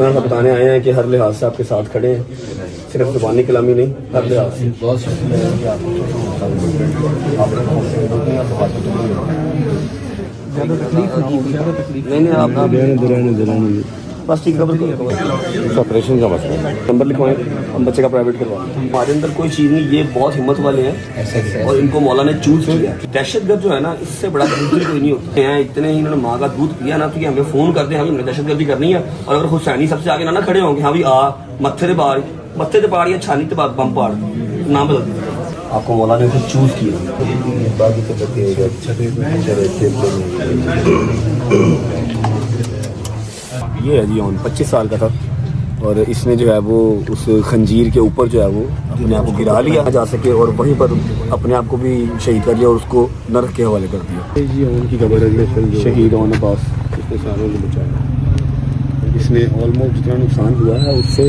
इतना सा बताने आए हैं कि हर लिहाज से आपके साथ खड़े हैं, सिर्फ जुबानी कलामी नहीं, हर लिहाज से। बहुत शुक्रिया है कि आपको ज़्यादा तकलीफ ना हो, ज़्यादा तकलीफ नहीं आप बस ठीक है, ऑपरेशन का मसला है। नंबर लिखवाएं, हम बच्चे का प्राइवेट करवाएं। हमारे अंदर कोई चीज़ नहीं, ये बहुत हिम्मत वाले हैं और इनको मौला ने चूज किया। दहशतगर्द जो है ना, इससे बड़ा दूसरी कोई नहीं होता है। इतने ही इन्होंने माँ का दूध पिया ना, तो ये हमें फोन करते हैं, हमने दहशतगर्दी करनी है। और अगर हुसैनी सबसे आगे ना खड़े होंगे, हाँ भी मत्थे से पाड़ या छानी से बम पाड़ नाम बदल दीजिए। आपको मौला ने खुद चूज किया। ये है जी ऑन 25 साल का था और इसने जो है वो उस खंजीर के ऊपर जो है वो अपने आप को गिरा लिया जा सके और वहीं पर अपने आप को भी शहीद कर लिया और उसको नरक के हवाले कर दिया। जी उनकी खबर है, शहीद ऑन अब्बास कितने सालों ने बचाया। इसने ऑलमोस्ट जितना नुकसान हुआ है उससे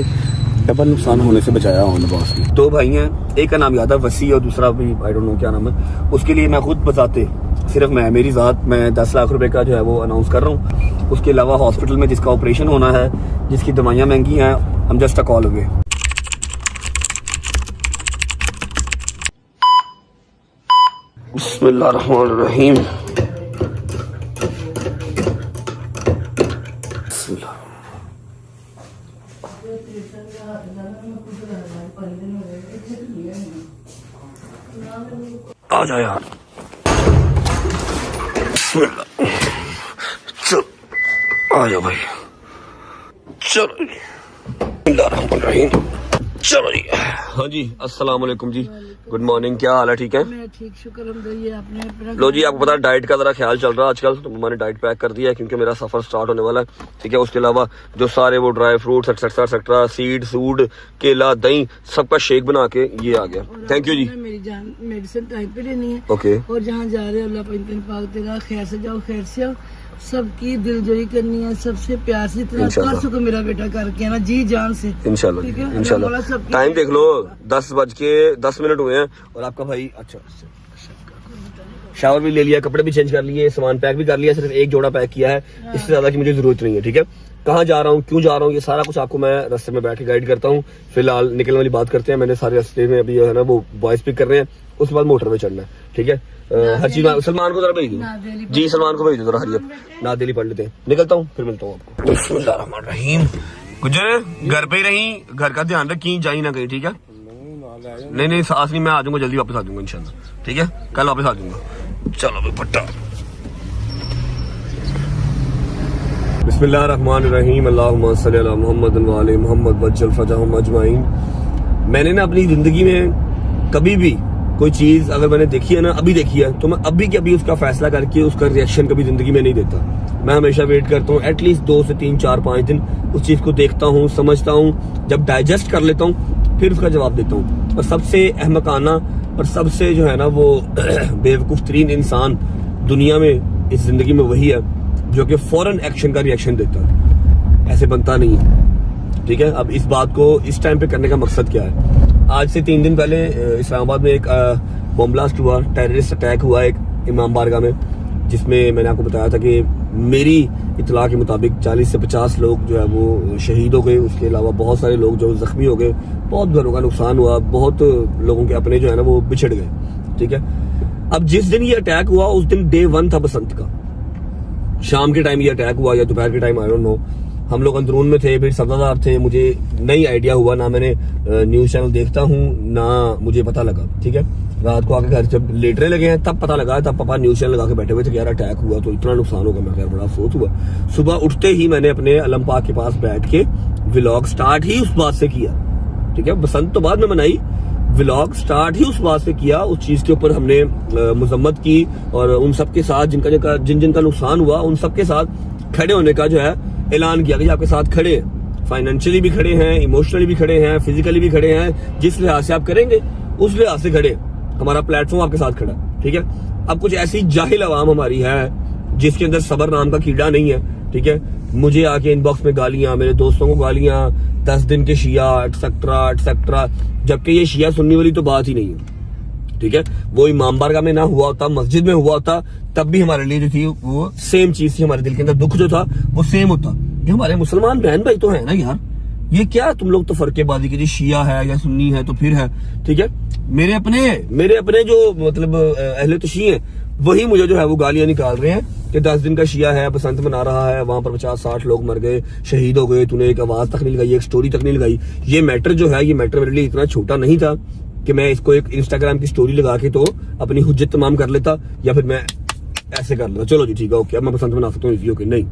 डबल नुकसान होने से बचाया ऑन अब्बास ने। दो भाई हैं, एक का नाम याद है वसी और दूसरा भी आई डोंट नो क्या नाम है। उसके लिए मैं खुद बताते सिर्फ मेरी ज़ात मैं 10 लाख रुपए का जो है वो अनाउंस कर रहा हूँ। उसके अलावा हॉस्पिटल में जिसका ऑपरेशन होना है, जिसकी दवाइयाँ महंगी हैं, हम जस्ट अ कॉल अवे। बिस्मिल्लाहिर्रहमानिर्रहीम। आ जाओ यार, चलो आ जाओ भाई, चलो जी, चलो जी। हाँ जी, अस्सलाम वालेकुम जी, गुड मॉर्निंग, क्या हाल है? ठीक है, मैं ठीक, शुक्र अल्हम्दुलिल्लाह। आपने लो जी, आपको पता है डाइट का जरा ख्याल चल रहा है आजकल, तो मैंने डाइट पैक कर दिया है क्योंकि मेरा सफर स्टार्ट होने वाला है। ठीक है, उसके अलावा जो सारे वो dry fruits etcetera etcetera, seed सूड, केला, दही, सबका शेक बना के ये आ गया। थैंक यू जी। मेरी जान मेडिसिन टाइम पे लेनी है। ओके। और जहाँ जा रहे हो अल्लाह पाक तेरा खैर से जाओ, खैर से आओ। सबकी दिलजोई करनी है, सबसे प्यार से इतना कर सको मेरा बेटा करके ना, जी जान से इंशाल्लाह ठीक है? इंशाल्लाह। टाइम देख लो, 10:10 हुए हैं और आपका भाई अच्छा शावर भी ले लिया, कपड़े भी चेंज कर लिए, सामान पैक भी कर लिया, सिर्फ एक जोड़ा पैक किया है, इससे ज्यादा की मुझे जरूरत नहीं है। ठीक है, कहाँ जा रहा हूँ, क्यों जा रहा हूँ, ये सारा कुछ आपको मैं रास्ते में बैठ के गाइड करता हूँ। फिलहाल निकलने वाली बात करते हैं। मैंने सारे रास्ते में अभी है ना वो बॉयज पिक कर रहे हैं, उसके बाद मोटर पे चढ़ना है। ठीक है, हर चीज सलमान को जरा भेज दो जी, सलमान को भेज दो जरा हरियत ना दिल्ली पढ़ लेते हैं। निकलता हूँ, फिर मिलता हूँ आपको। बिस्मिल्लाहिर्रहमानिर्रहीम। गुजर घर पे ही रही, घर का ध्यान रख, कहीं जाई ना कहीं। ठीक है, नहीं सास नहीं, मैं आ जाऊंगा, जल्दी वापस आ जाऊंगा इंशाल्लाह। ठीक है, कल वापस आ जाऊंगा। चलो भाई पट्टा। बिस्मिल्लाहिर्रहमानिर्रहीम। अल्लाहुम्मा सल्ली अला मुहम्मद व आले मुहम्मद वज्जल फजहहुम अजमाइन। मैंने ना अपनी जिंदगी में कभी भी कोई चीज अगर मैंने देखी है ना, अभी देखी है, तो मैं अभी के अभी उसका फैसला करके उसका रिएक्शन कभी जिंदगी में नहीं देता। मैं हमेशा वेट करता हूँ एटलीस्ट 2 से 3 4 5 दिन, उस चीज को देखता हूँ, समझता हूँ, जब डाइजेस्ट कर लेता हूँ फिर उसका जवाब देता हूँ। और सबसे अहमकाना और सबसे जो है ना वो बेवकूफ तरीन इंसान दुनिया में इस जिंदगी में वही है जो कि फौरन एक्शन का रिएक्शन देता है। ऐसे बनता नहीं है। ठीक है, अब इस बात को इस टाइम पे करने का मकसद क्या है? आज से 3 दिन पहले इस्लामाबाद में एक बॉम्ब ब्लास्ट हुआ, टेररिस्ट अटैक हुआ एक इमाम बारगाह में, जिसमें मैंने आपको बताया था कि मेरी इतला के मुताबिक 40 से 50 लोग जो है वो शहीद हो गए। उसके अलावा बहुत सारे लोग जो जख्मी हो गए, बहुत घरों का नुकसान हुआ, बहुत लोगों के अपने जो है ना वो बिछड़ गए। ठीक है, अब जिस दिन ये अटैक हुआ उस दिन डे 1 था बसंत का। शाम के टाइम ये अटैक हुआ या दोपहर के टाइम, आई डोंट नो। हम लोग अंदरून में थे, फिर सब्जादार थे, मुझे नहीं आइडिया हुआ, ना मैंने न्यूज चैनल देखता हूँ ना मुझे पता लगा। ठीक है, रात को आके घर जब लेटने लगे हैं तब पता लगा, तब पापा न्यूज चैनल लगा के बैठे हुए थे कि यार अटैक हुआ तो इतना नुकसान होगा। मैं बड़ा अफसोस हुआ। सुबह उठते ही मैंने अपने अलम पाक के पास बैठ के व्लॉग स्टार्ट ही उस बात से किया। ठीक है, बसंत तो बाद में मनाई, व्लॉग स्टार्ट ही उस बात से किया। उस चीज के ऊपर हमने मजम्मत की और उन सबके साथ जिनका नुकसान हुआ उन सबके साथ खड़े होने का जो है ऐलान किया कि आपके साथ खड़े हैं, फाइनेंशियली भी खड़े हैं, इमोशनली भी खड़े हैं, फिजिकली भी खड़े हैं, जिस लिहाज से आप करेंगे उस लिहाज से खड़े। हमारा प्लेटफॉर्म आपके साथ खड़ा। ठीक है, अब कुछ ऐसी जाहिल आवाम हमारी है जिसके अंदर सबर नाम का कीड़ा नहीं है। ठीक है, मुझे आके इनबॉक्स में गालियां, मेरे दोस्तों को गालियां, 10 दिन के शिया एटसेट्रा एटसेट्रा, जबकि ये शिया सुन्नी वाली तो बात ही नहीं है। ठीक है, वो इमाम बारगाह में ना हुआ होता, मस्जिद में हुआ होता, तब भी हमारे लिए जो थी वो सेम चीज थी, हमारे दिल के अंदर दुख जो था वो सेम होता। ये हमारे मुसलमान बहन भाई तो है ना यार, ये क्या तुम लोग तो फर्केबाजी की, शिया है या सुन्नी है तो फिर है, ठीक है। मेरे अपने जो मतलब अहले तशी हैं वही मुझे जो है वो गालियां निकाल रहे हैं कि 10 दिन का शिया है, बसंत मना रहा है, वहां पर 50-60 लोग मर गए, शहीद हो गए, तूने एक आवाज तक नहीं लगाई, एक स्टोरी तक नहीं लगाई। ये मैटर जो है, ये मैटर मेरे लिए इतना छोटा नहीं था कि मैं इसको एक इंस्टाग्राम की स्टोरी लगा के तो अपनी हुज्जत तमाम कर लेता, या फिर मैं ऐसे कर लेता, चलो जी ठीक है ओके अब मैं बसंत मना सकता हूँ ओके। नहीं,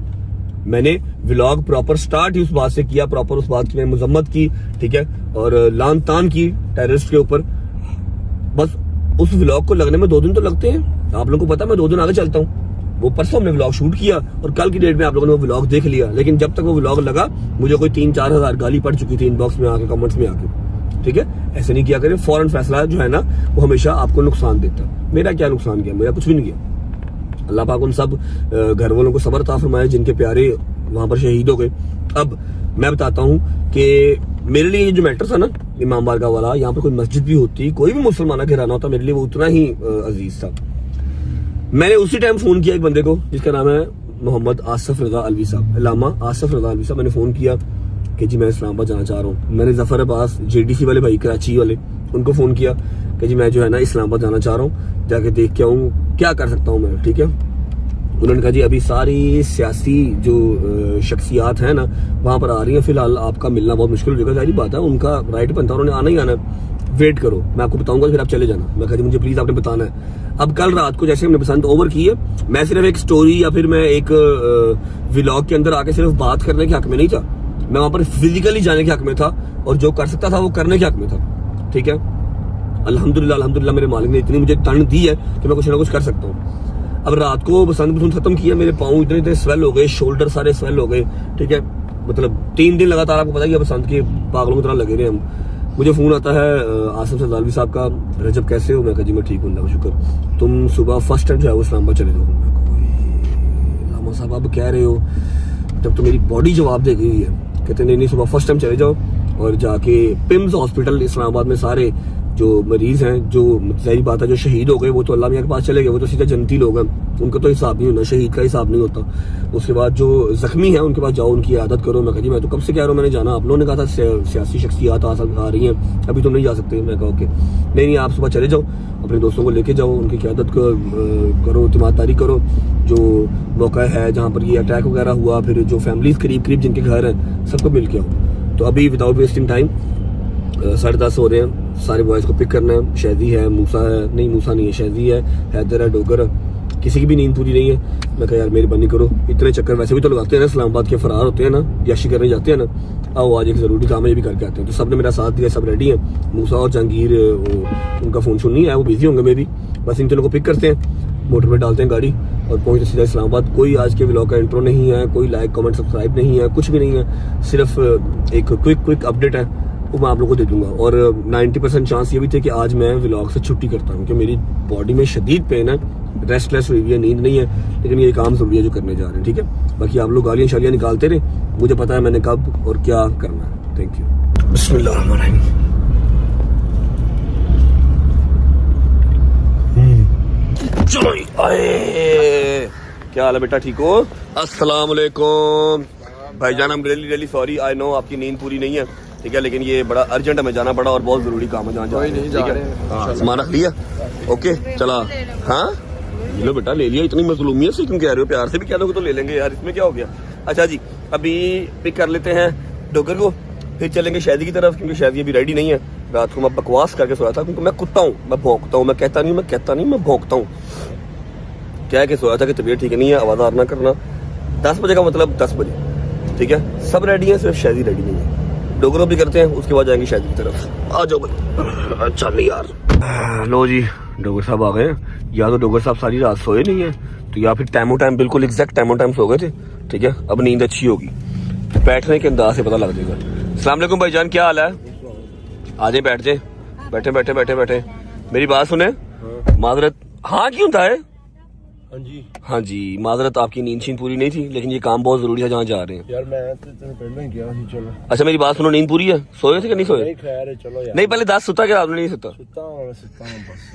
मैंने व्लॉग प्रॉपर स्टार्ट ही उस बात से किया, प्रॉपर उस बात की मैं मजम्मत की, ठीक है, और लान तान की टेररिस्ट के ऊपर। बस उस व्लॉग को लगने में 2 दिन तो लगते हैं, आप लोगों को पता मैं 2 दिन आगे चलता हूँ। वो परसों हमने व्लॉग शूट किया और कल की डेट में आप लोगों ने वो व्लॉग देख लिया, लेकिन जब तक वो व्लॉग लगा मुझे कोई 3-4 हजार गाली पड़ चुकी थी इनबॉक्स में आके, कमेंट्स में आके, ठीक है। ऐसे नहीं किया करें, फौरन फैसला जो है ना वो हमेशा आपको नुकसान देता है। मेरा क्या नुकसान किया, मेरा कुछ भी नहीं किया। अल्लाह पाक उन सब घर वालों को सब्र अता फरमाए जिनके प्यारे वहां पर शहीद हो गए। अब मैं बताता हूँ कि मेरे लिए ये जो मैटर था ना इमाम बारगाह वाला, यहाँ पर कोई मस्जिद भी होती, कोई भी मुसलमान घराना होता, मेरे लिए वो उतना ही अजीज था। मैंने उसी टाइम फोन किया एक बंदे को जिसका नाम है मोहम्मद आसिफ रजा अलवी साहब, अल्लामा आसिफ रजा अलवी साहब। मैंने फोन किया कि जी मैं इस्लामाबाद जाना चाह रहा हूँ। मैंने जफर अब्बास JDC वाले भाई कराची वाले, उनको फोन किया कि जी मैं जो है ना इस्लामाबाद जाना चाह रहा हूँ, जाके देख के आऊँ क्या कर सकता हूँ मैं, ठीक है। उन्होंने कहा जी अभी सारी सियासी जो शख्सियात हैं ना वहां पर आ रही हैं, फिलहाल आपका मिलना बहुत मुश्किल हो जाएगा। सारी बात है, उनका राइट बनता है, उन्होंने आना ही आना है, वेट करो मैं आपको बताऊंगा फिर आप चले जाना। मैं कहा जी मुझे प्लीज आपने बताना है। अब कल रात को जैसे हमने बसंत ओवर की है, मैं सिर्फ एक स्टोरी या फिर मैं एक व्लॉग के अंदर आके सिर्फ बात करने के हक में नहीं था, मैं वहां पर फिजिकली जाने के हक में था और जो कर सकता था वो करने के हक में था, ठीक है। अल्हम्दुलिल्लाह मेरे मालिक ने इतनी मुझे तन दी है कि मैं कुछ ना कुछ कर सकता हूँ। अब रात को बसंत खत्म किया, मेरे पाँव इतने स्वेल हो गए, शोल्डर सारे स्वेल हो गए, ठीक है। मतलब 3 दिन लगातार आपको पता ही है बसंत के पागलों की तरह लगे रहे हम। मुझे फोन आता है आसिफ सजालवी साहब का, रजब कैसे हो? मैं कहा जी मैं ठीक हूँ अल्लाह का शुक्र, तुम सुबह फर्स्ट टाइम जो है वो इस्लामाबाद चले जाओ। लामा साहब आप कह रहे हो, जब तो मेरी बॉडी जवाब दे गई है। कहते नहीं सुबह फर्स्ट टाइम चले जाओ और जाके पिम्स हॉस्पिटल इस्लामाबाद में सारे जो मरीज हैं, जो सही बात है जो शहीद हो गए वो तो अल्लाह मियां के पास चले गए, वो तो सीधा जन्नती लोग हैं, उनका तो हिसाब नहीं होना, शहीद का हिसाब नहीं होता। उसके बाद जो जख्मी है उनके पास जाओ, उनकी इयादत करो। मैं कहा जी मैं तो कब से कह रहा हूँ मैंने जाना, आप लोगों ने कहा था सियासी शख्सियात आ रही हैं अभी तुम नहीं जा सकते। मैं कहा ओके नहीं आप सुबह चले जाओ, अपने दोस्तों को लेके जाओ, उनकी क़यादत करो, तिमारदारी करो। जो मौका है जहाँ पर ये अटैक वगैरह हुआ, फिर जो फैमिलीज करीब जिनके घर हैं सबको मिल के आओ। तो अभी विदाउट वेस्टिंग टाइम 10:30 हो रहे हैं, सारे बॉयज को पिक करना है। शहदी है, मूसा है, नहीं मूसा नहीं है, शहदी है, हैदर है, डोगर है, किसी की भी नींद पूरी नहीं है। मैं कहा यार मेहरबानी करो, इतने चक्कर वैसे भी तो लगाते हैं ना, इस्लामाबाद के फरार होते हैं ना, याशी करने जाते हैं ना, आओ आज एक जरूरी काम है ये भी करके आते हैं। तो सबने मेरा साथ दिया, सब रेडी है। मूसा और जहांगीर उनका फोन सुन नहीं है, वो बिजी होंगे मे भी, बस इन तीनों को पिक करते हैं, मोटर में डालते हैं गाड़ी और पहुंचते सीधा इस्लामाबाद। कोई आज के व्लॉग का इंट्रो नहीं है, कोई लाइक कमेंट सब्सक्राइब नहीं है, कुछ भी नहीं है, सिर्फ एक क्विक अपडेट है वो मैं आप लोगों को दे दूंगा। और 90% चांस ये भी थे कि आज मैं व्लॉग से छुट्टी करता हूँ, कि मेरी बॉडी में शदीद पेन है, रेस्टलेस हुई है, नींद नहीं है, लेकिन ये काम जरूरी है जो करने जा रहे हैं, ठीक है। बाकी आप लोग गालियां शालियां निकालते रहे, मुझे पता है मैंने कब और क्या करना है। Thank you. बिस्मिल्लाहिर्रहमानिर्रहीम। चलो आए, क्या हाल है बेटा, ठीक हो? अस्सलाम वालेकुम भाईजान, हम रियली सॉरी, आई नो आपकी नींद पूरी नहीं है, ठीक है, लेकिन ये बड़ा अर्जेंट हमें जाना पड़ा और बहुत जरूरी काम है जहाँ जाना, ठीक है। हाँ सामान रख लिया, ओके चला। हाँ लो बेटा ले लिया, इतनी मजलूमियत से क्यों कह रहे हो, प्यार से भी कह दोगे तो ले लेंगे यार, इसमें क्या हो गया। अच्छा जी अभी पिक कर लेते हैं डोगर को, फिर चलेंगे शादी की तरफ, क्योंकि शादी अभी रेडी नहीं है। रात को मैं बकवास करके सोया था, क्योंकि मैं कुत्ता हूँ, मैं भौंकता हूँ, मैं कहता नहीं मैं भौंकता हूँ। क्या के सोया था कि तबीयत ठीक नहीं है, आवाज़ ना करना। 10 बजे का मतलब 10 बजे, ठीक है। सब रेडी है, सिर्फ शादी रेडी नहीं है। डोगरो भी करते हैं, उसके बाद जाएंगे शादी की तरफ। आ जाओ भाई। अच्छा नहीं यार, लो जी डोगर साहब आ गए हैं। या तो डोगर साहब सारी रात सोए नहीं है, तो या फिर टाइमो टाइम बिल्कुल एग्जैक्ट टाइमो टाइम सो गए थे, ठीक है। अब नींद अच्छी होगी, बैठने के अंदाज से पता लग जाएगा। अस्सलाम वालेकुम भाईजान, क्या हाल है? आ जाए, बैठ जाए, बैठे। मेरी बात सुने, माजरत। हाँ क्यों था? हाँ जी माजरत, आपकी नींद शीन पूरी नहीं थी, लेकिन ये काम बहुत जरूरी है जहाँ जा रहे हैं यार। मैं तो पहले ही गया थी, चलो। अच्छा मेरी बात सुनो, नींद पूरी है? सोए थे कि नहीं सोए? नहीं खैर है, चलो यार। नहीं पहले 10 सुता क्या आपने? नहीं सुता? सुता हूँ बस,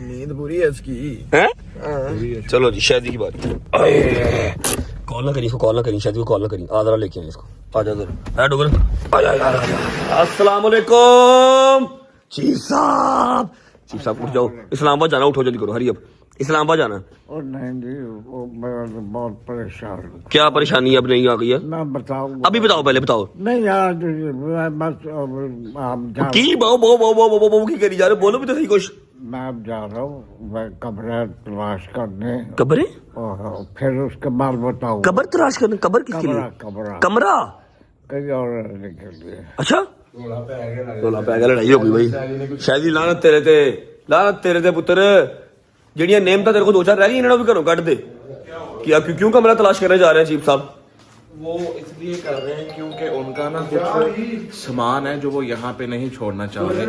नींद पूरी है इसकी है। चलो जी शादी की बात। कॉल ना करी इसको, कॉल ना करी, शायद कॉल ना करी। आ जरा लेके आए इसको, आ जा जरा डोगर, आ जा। अस्सलाम वालेकुम चीफ साहब, चीफ साहब उठ जाओ, इस्लामाबाद जाना, उठो जल्दी करो, हरी अब इस्लामाबाद जाना। और नहीं जी, वो मैं बहुत परेशान हूँ। क्या परेशानी अब नहीं आ गई है? ना बताओ, अभी बताओ, पहले बताओ। नहीं यार, मैं बस आप जा, की बहु बहु बहु बहु बहु बहु की करी जा रहे हो? बोलो भी तो सही कुछ। मैं अब जा रहा हूँ, मैं कमरा तलाश करने, कब्रें? और फिर उसके बाद बताऊँ। कब्र तलाश करने? कब्र किसके लिए? कमरा कमरा? कहीं और निकल गया। अच्छा, रोला पै गया, लड़ाई हो गई भाई। शायद लानत तेरे ते पुत्र, ਜਿਹੜੀਆਂ नेमता तेरे को दो चार रह गई इन्होंने भी घरों ਕੱਢ दे। क्यों कमरा तलाश करने जा रहे हैं चीफ साहब? वो इसलिए कर रहे हैं क्योंकि उनका ना कुछ सामान है जो वो यहाँ पे नहीं छोड़ना चाह रहे।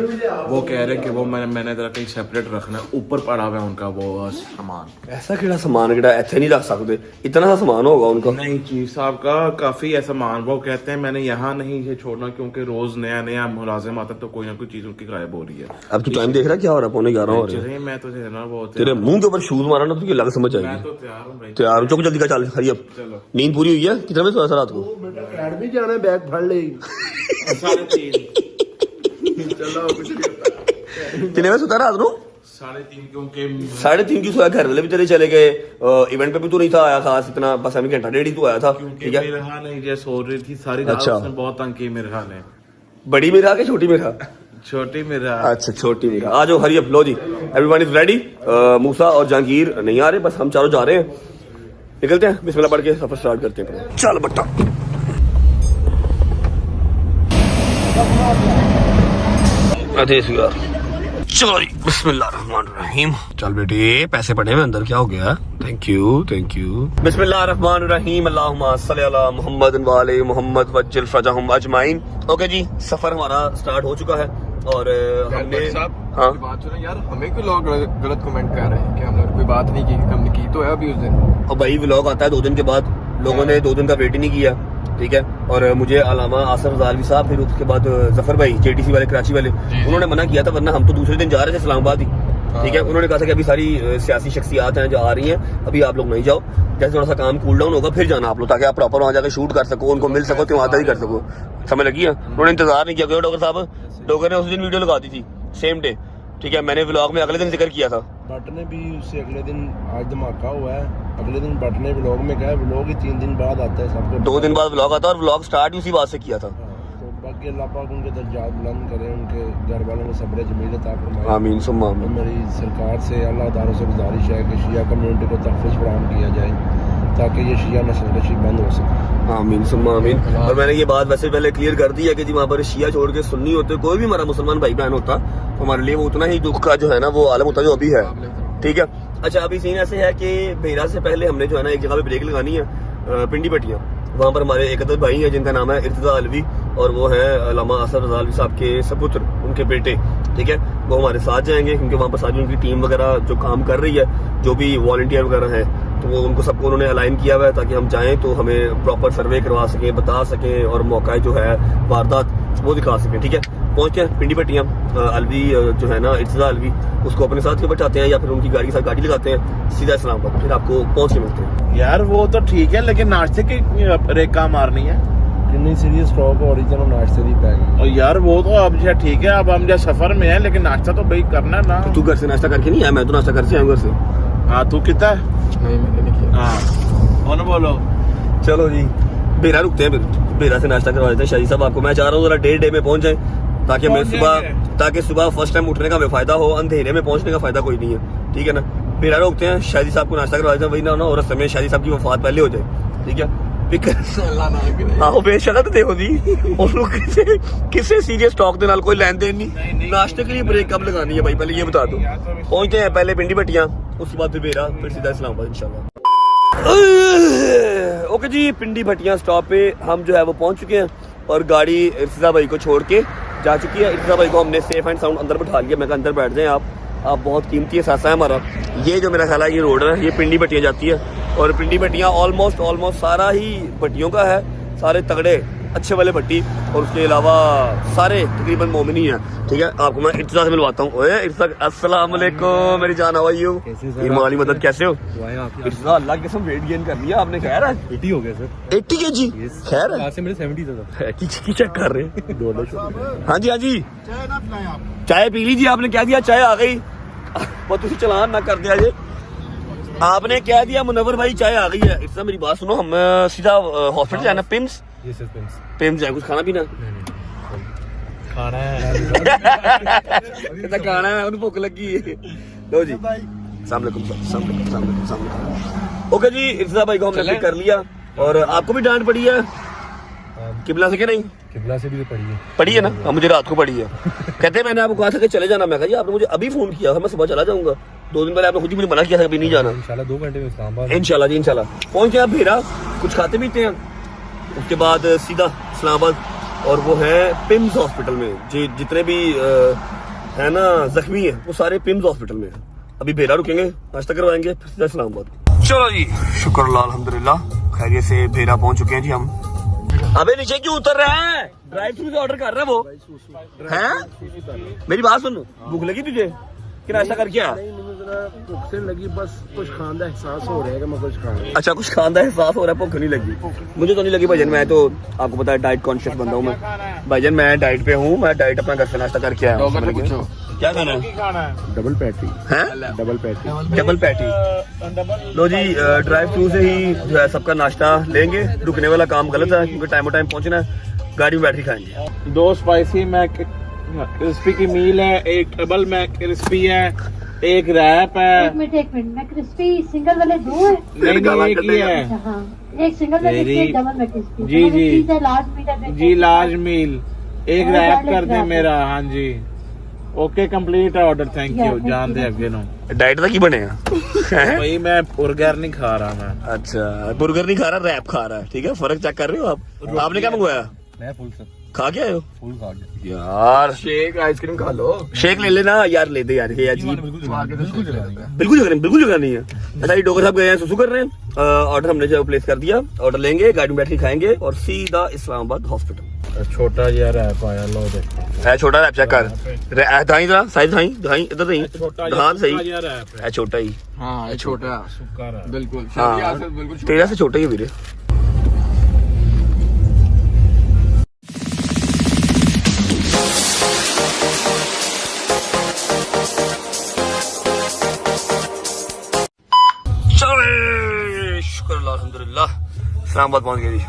वो कह रहे हैं कि वो मैंने जरा कहीं सेपरेट रखना है, ऊपर पड़ा हुआ है उनका वो सामान। ऐसा केड़ा सामान है इतने नहीं रख सकते? इतना सा सामान होगा उनका? नहीं, चीफ साहब का काफी है सामान। वो कहते हैं मैंने यहाँ नहीं ये छोड़ना क्योंकि रोज नया नया मुलाजिम आता तो कोई ना कोई चीज उनकी गायब हो रही है। अब तू टाइम देख रहा क्या हो रहा है? 11:15 हो रहे हैं। मैं तो ना वो तेरे मुंह के ऊपर शूज मारा ना तुझे लग समझ मैं आएगी। तो तैयार हूँ भाई। तैयार हो, चुप जल्दी का, चल हरी अब। चलो, नींद पूरी हुई है? कितने बजे सोया था रात को? अकेडमी जाना, बैग फड़ ले। 3:30। चलो, कुछ नहीं होता। कितने बजे सोता रात को? 3:30 क्योंकि 3:30 की सोया? घर वाले भी तेरे चले गए, इवेंट पे भी तू नहीं था आया खास इतना, बस अभी घंटा डेढ़ ही तू आया था। ठीक है, मेरे हाल नहीं जैसे सो रही थी सारी रात, अच्छा। उसने बहुत तंग की मेरे हाल है। बड़ी मेरा के छोटी मेरा? छोटी मेरा। अच्छा, छोटी मेरा। आ जाओ हरी अब, लो जी, एवरीवन इज रेडी। मूसा और जहांगीर नहीं आ रहे, बस हम चारों जा रहे हैं। निकलते हैं, बिस्मिल्लाह पढ़ के सफर स्टार्ट करते हैं। चल बट्टा, चलो जी, बिस्मिल्लाहिर्रहमानिर्रहीम। चल बेटे, पैसे पड़े हैं अंदर, क्या हो गया? Thank you thank you. बिस्मिल्लाहिर्रहमानिर्रहीम, अल्लाहुम्मा सल्ली अला मुहम्मद व आले मुहम्मद वज्जल फरजहुम अजमाइन। ओके जी, सफर हमारा स्टार्ट हो चुका है और हमने हाँ बात सुनो यार, हमें क्यों लोग गलत कमेंट कर रहे हैं कि हम लोग कोई बात नहीं की? हमने की तो है अभी उस दिन। और भाई व्लॉग आता है 2 दिन के बाद, लोगों ने 2 दिन का वेट ही नहीं किया। ठीक है, और मुझे अलामा आसफ रज़ावी साहब, फिर उसके बाद जफर भाई जेटीसी वाले, कराची वाले, उन्होंने मना किया था, वरना हम तो दूसरे दिन जा रहे थे इस्लामाबाद ही। ठीक है, उन्होंने कहा था कि अभी सारी सियासी शख्सियात हैं जो आ रही हैं, अभी आप लोग नहीं जाओ, जैसे थोड़ा सा काम कूल डाउन होगा फिर जाना आप लोग, ताकि आप प्रॉपर वहाँ जाकर शूट कर सको, उनको मिल सको, तिमारदारी कर सको। समझ लगी है? उन्होंने इंतजार नहीं किया। डॉक्टर साहब, डॉक्टर ने उस दिन वीडियो लगा दी थी सेम डे। ठीक है, मैंने व्लॉग में अगले दिन जिक्र किया था। बट ने भी उससे अगले दिन, आज धमाका हुआ है, अगले दिन बट ने व्लॉग में कहा, व्लॉग ही 3 दिन बाद आता है सबको। 2 दिन बाद व्लॉग आता है और व्लॉग स्टार्ट ही उसी बात से किया था। तो बाकी अल्लाह पाक उनके दर्जात बुलंद करे, उनके घर वालों को सब्र जमील अता फरमाए। आमीन सुम्मा आमीन। मेरी सरकार से, अल्लाह ताला से गुजारिश है कि शिया कम्युनिटी को तहफ़्फ़ुज़ फराहम किया जाए ताकि ये शिया नस्लकशी बंद हो सके। आमीन सुम्मा आमीन। और मैंने ये बात वैसे पहले क्लियर कर दी है कि जी वहाँ पर शिया छोड़ के सुन्नी होते, कोई भी हमारा मुसलमान भाई बहन होता, तो हमारे लिए वो उतना ही दुख का जो है ना वो आलम होता जो अभी है। ठीक है, अच्छा अभी सीन ऐसे है कि बेरा से पहले हमने जो है ना एक जगह पे ब्रेक लगानी है, पिंडी पट्टियाँ। वहाँ पर हमारे एक अदद भाई हैं जिनका नाम है इर्तिजा अलवी, और वो है अल्लामा आसफ रज़ा अलवी साहब के सपुत्र, उनके बेटे। ठीक है, वो हमारे साथ जाएंगे क्योंकि वहाँ पर सारी उनकी टीम वगैरह जो काम कर रही है, जो भी वॉलंटियर वगैरह हैं, तो वो उनको सबको उन्होंने अलाइन किया हुआ है ताकि हम जाएं तो हमें प्रॉपर सर्वे करवा सकें, बता सकें, और मौका जो है वारदात वो दिखा सकें। ठीक है, पहुंचते हैं पिंडी पट्टियाँ। अलवी जो है ना इर्तिजा अलवी, उसको अपने साथ के बैठाते हैं या फिर उनकी गाड़ी के साथ गाड़ी लगाते हैं सीधा इस्लामाबाद, फिर आपको पहुंच के मिलते हैं। यार वो तो ठीक है, लेकिन नाश्ते की रेका मारनी है। कितनी सीरियस स्टॉक हो रही थी, नाश्ते दी पै गई। और यार वो तो अब जो ठीक है, अब हम जो सफर में है, लेकिन नाश्ता तो भाई करना है ना। तो तू घर से नाश्ता करके नहीं आया? मैं तो नाश्ता करके आया घर से। हाँ, तू कितना है? नहीं, मैंने नहीं किया। हाँ, और बोलो। चलो जी, बेरा रुकते हैं, फिर बेरा से नाश्ता करवा देते हैं। शाही साहब, आपको मैं चाह रहा हूँ जरा 1:30 डे में पहुंच जाए, ताकि सुबह फर्स्ट टाइम उठने का हमें फायदा हो, अंधेरे में पहुंचने का फायदा कोई नहीं है। ठीक है ना, बेरा रोकते हैं, शादी साहब को नाश्ता करवा देते हैं, वही ना और समय शादी साहब की वफात पहले हो जाए। ठीक है, ਆਹੋ ਬੇਸ਼ੱਕ देखो जी ਉਹਨੂੰ ਕਿਸੇ सीरियस टॉक ਦੇ ਨਾਲ कोई लेन देन नहीं, नाश्ते के लिए ब्रेक कब लगानी है भाई, पहले ये बता दो। पहुंचते हैं पहले पिंडी पट्टियाँ, उसके बाद फिर बेरा, फिर सीधा इस्लामाबाद इंशाल्लाह। ओके जी, पिंडी भट्टियाँ स्टॉप पे हम जो है वो पहुंच चुके हैं और गाड़ी इर्तिजा भाई को छोड़ के जा चुकी है। इर्तिजा भाई को हमने सेफ एंड साउंड अंदर बैठा लिया। मैं अंदर बैठ जाएं आप बहुत कीमती एहसास है हमारा। ये जो मेरा ख्याल है ये रोड है, ये पिंडी भट्टियाँ जाती है, और पिंडी भट्टियाँ ऑलमोस्ट सारा ही भट्टियों का है, सारे तगड़े अच्छे वाले भट्टी और उसके अलावा सारे तकरीबन मोमिनी हैं। ठीक है, आपको मैं इर्तिजा से मिलवाता हूँ। ओए इर्तिजा, अस्सलाम वालेकुम मेरी जान, हाउ आर यू? माली मदद कैसे हो? इर्तिजा अल्लाह की कसम वेट गेन कर लिया आपने, खैर है? 80 हो गया सर। 80 kg खैर है? आज से मेरे 70 था। की चेक कर रहे हैं? हाँ जी हाँ जी, चाय पी लीजिए। आपने क्या दिया? चाय आ गई। बहुत तुझे चलान ना कर दिया ये, आपने क्या दिया? मुनव्वर भाई चाय आ गई है। इतना मेरी बात सुनो, हम सीधा हॉस्पिटल जाना, पिम्स पिम्स जाए, कुछ खाना पीना खाना है कितना खाना है, उन्हें भूख लगी है। लो जी, ओके जी, इर्तिजा भाई को हमने पिक कर लिया। और आपको भी डांट पड़ी है किबला से? क्या नहीं, किबला से भी पड़ी है ना? हाँ, मुझे रात को पड़ी है। कहते हैं मैंने आपको कहा था कि चले जाना, मैं कहा जी आपने मुझे अभी फोन किया था, मैं सुबह चला जाऊंगा। 2 दिन पहले आपने खुद ही मुझे मना किया था अभी नहीं जाना। इंशाल्लाह 2 घंटे में इस्लामाबाद। इंशाल्लाह जी इंशाल्लाह। पहुंच गए आप भेरा, कुछ खाते पीते हैं, उसके बाद सीधा इस्लामाबाद, और वो है पिम्स हॉस्पिटल में। जितने भी है ना जख्मी है वो सारे पिम्स हॉस्पिटल में है। अभी भेरा रुकेंगे, नाश्ता करवाएंगे, फिर सीधा इस्लामाबाद। चलो जी, शुक्र अल्हम्दुलिल्लाह खैरियत से भेरा पहुंच चुके हैं जी हम। अबे नीचे क्यों उतर रहा है? ड्राइव थ्रू से ऑर्डर कर रहा है वो हैं? मेरी बात सुन, भूख लगी तुझे कि नाश्ता करके आ? भूख से लगी, बस कुछ खाने का एहसास हो रहा है कि मैं कुछ खाऊं। अच्छा, कुछ खाने का एहसास हो रहा है, भूख नहीं लगी? मुझे तो नहीं लगी भाईजान, मैं तो आपको पता है डाइट कॉन्शियस बंदा हूँ मैं भाईजान, मैं डाइट पे हूँ। मैं डाइट अपना घर से नाश्ता करके आया हूँ। क्या खाना है? डबल पैटी है? Double patty. लो जी, ड्राइव थ्रू से ही जो है सबका नाश्ता लेंगे। रुकने वाला काम गलत है क्योंकि टाइम पहुंचना है, गाड़ी में बैठ के खाएंगे। 2 स्पाइसी मैक क्रिस्पी की मील है, 1 डबल मैक क्रिस्पी है, 1 रैप है। एक मिनट मैं क्रिस्पी सिंगल वाले 2 है? नहीं, एक ही है। हाँ, एक सिंगल वाले, एक डबल में क्रिस्पी। जी लार्ज मील है जी, लार्ज मील, 1 रैप कर दे मेरा। हाँ जी, ओके कंप्लीट है ऑर्डर, थैंक यू। जान दे अगे नो डाइट का की बनेगा भाई, मैं बर्गर नहीं खा रहा मैं। अच्छा, बर्गर नहीं खा रहा, रैप खा रहा है। ठीक है, फर्क चेक कर रहे हो आप। आपने क्या मंगवाया? मैं फुल सर, खा के आए हो? फुल खा गया यार। शेक आइसक्रीम खा लो। शेक ले लेना यार, ले दे यार। ये अजीब, बिल्कुल जगह नहीं है। अच्छा, ये डॉक्टर साहब गए हैं, सुसु कर रहे हैं। ऑर्डर हमने जो प्लेस कर दिया, ऑर्डर लेंगे, गाड़ी में बैठ के खाएंगे और सीधा इस्लामाबाद हॉस्पिटल। छोटा यार रैप आया, लो देखो है छोटा रैप, चेक कर। दाई जरा साइज, दाई इधर दाई, हाँ सही है, छोटा ही। हाँ ये छोटा बिल्कुल, हाँ बिल्कुल तेरा से छोटा ही है वीरे। चलो शुक्र अल्हम्दुलिल्लाह इस्लामाबाद पहुंच गए जी।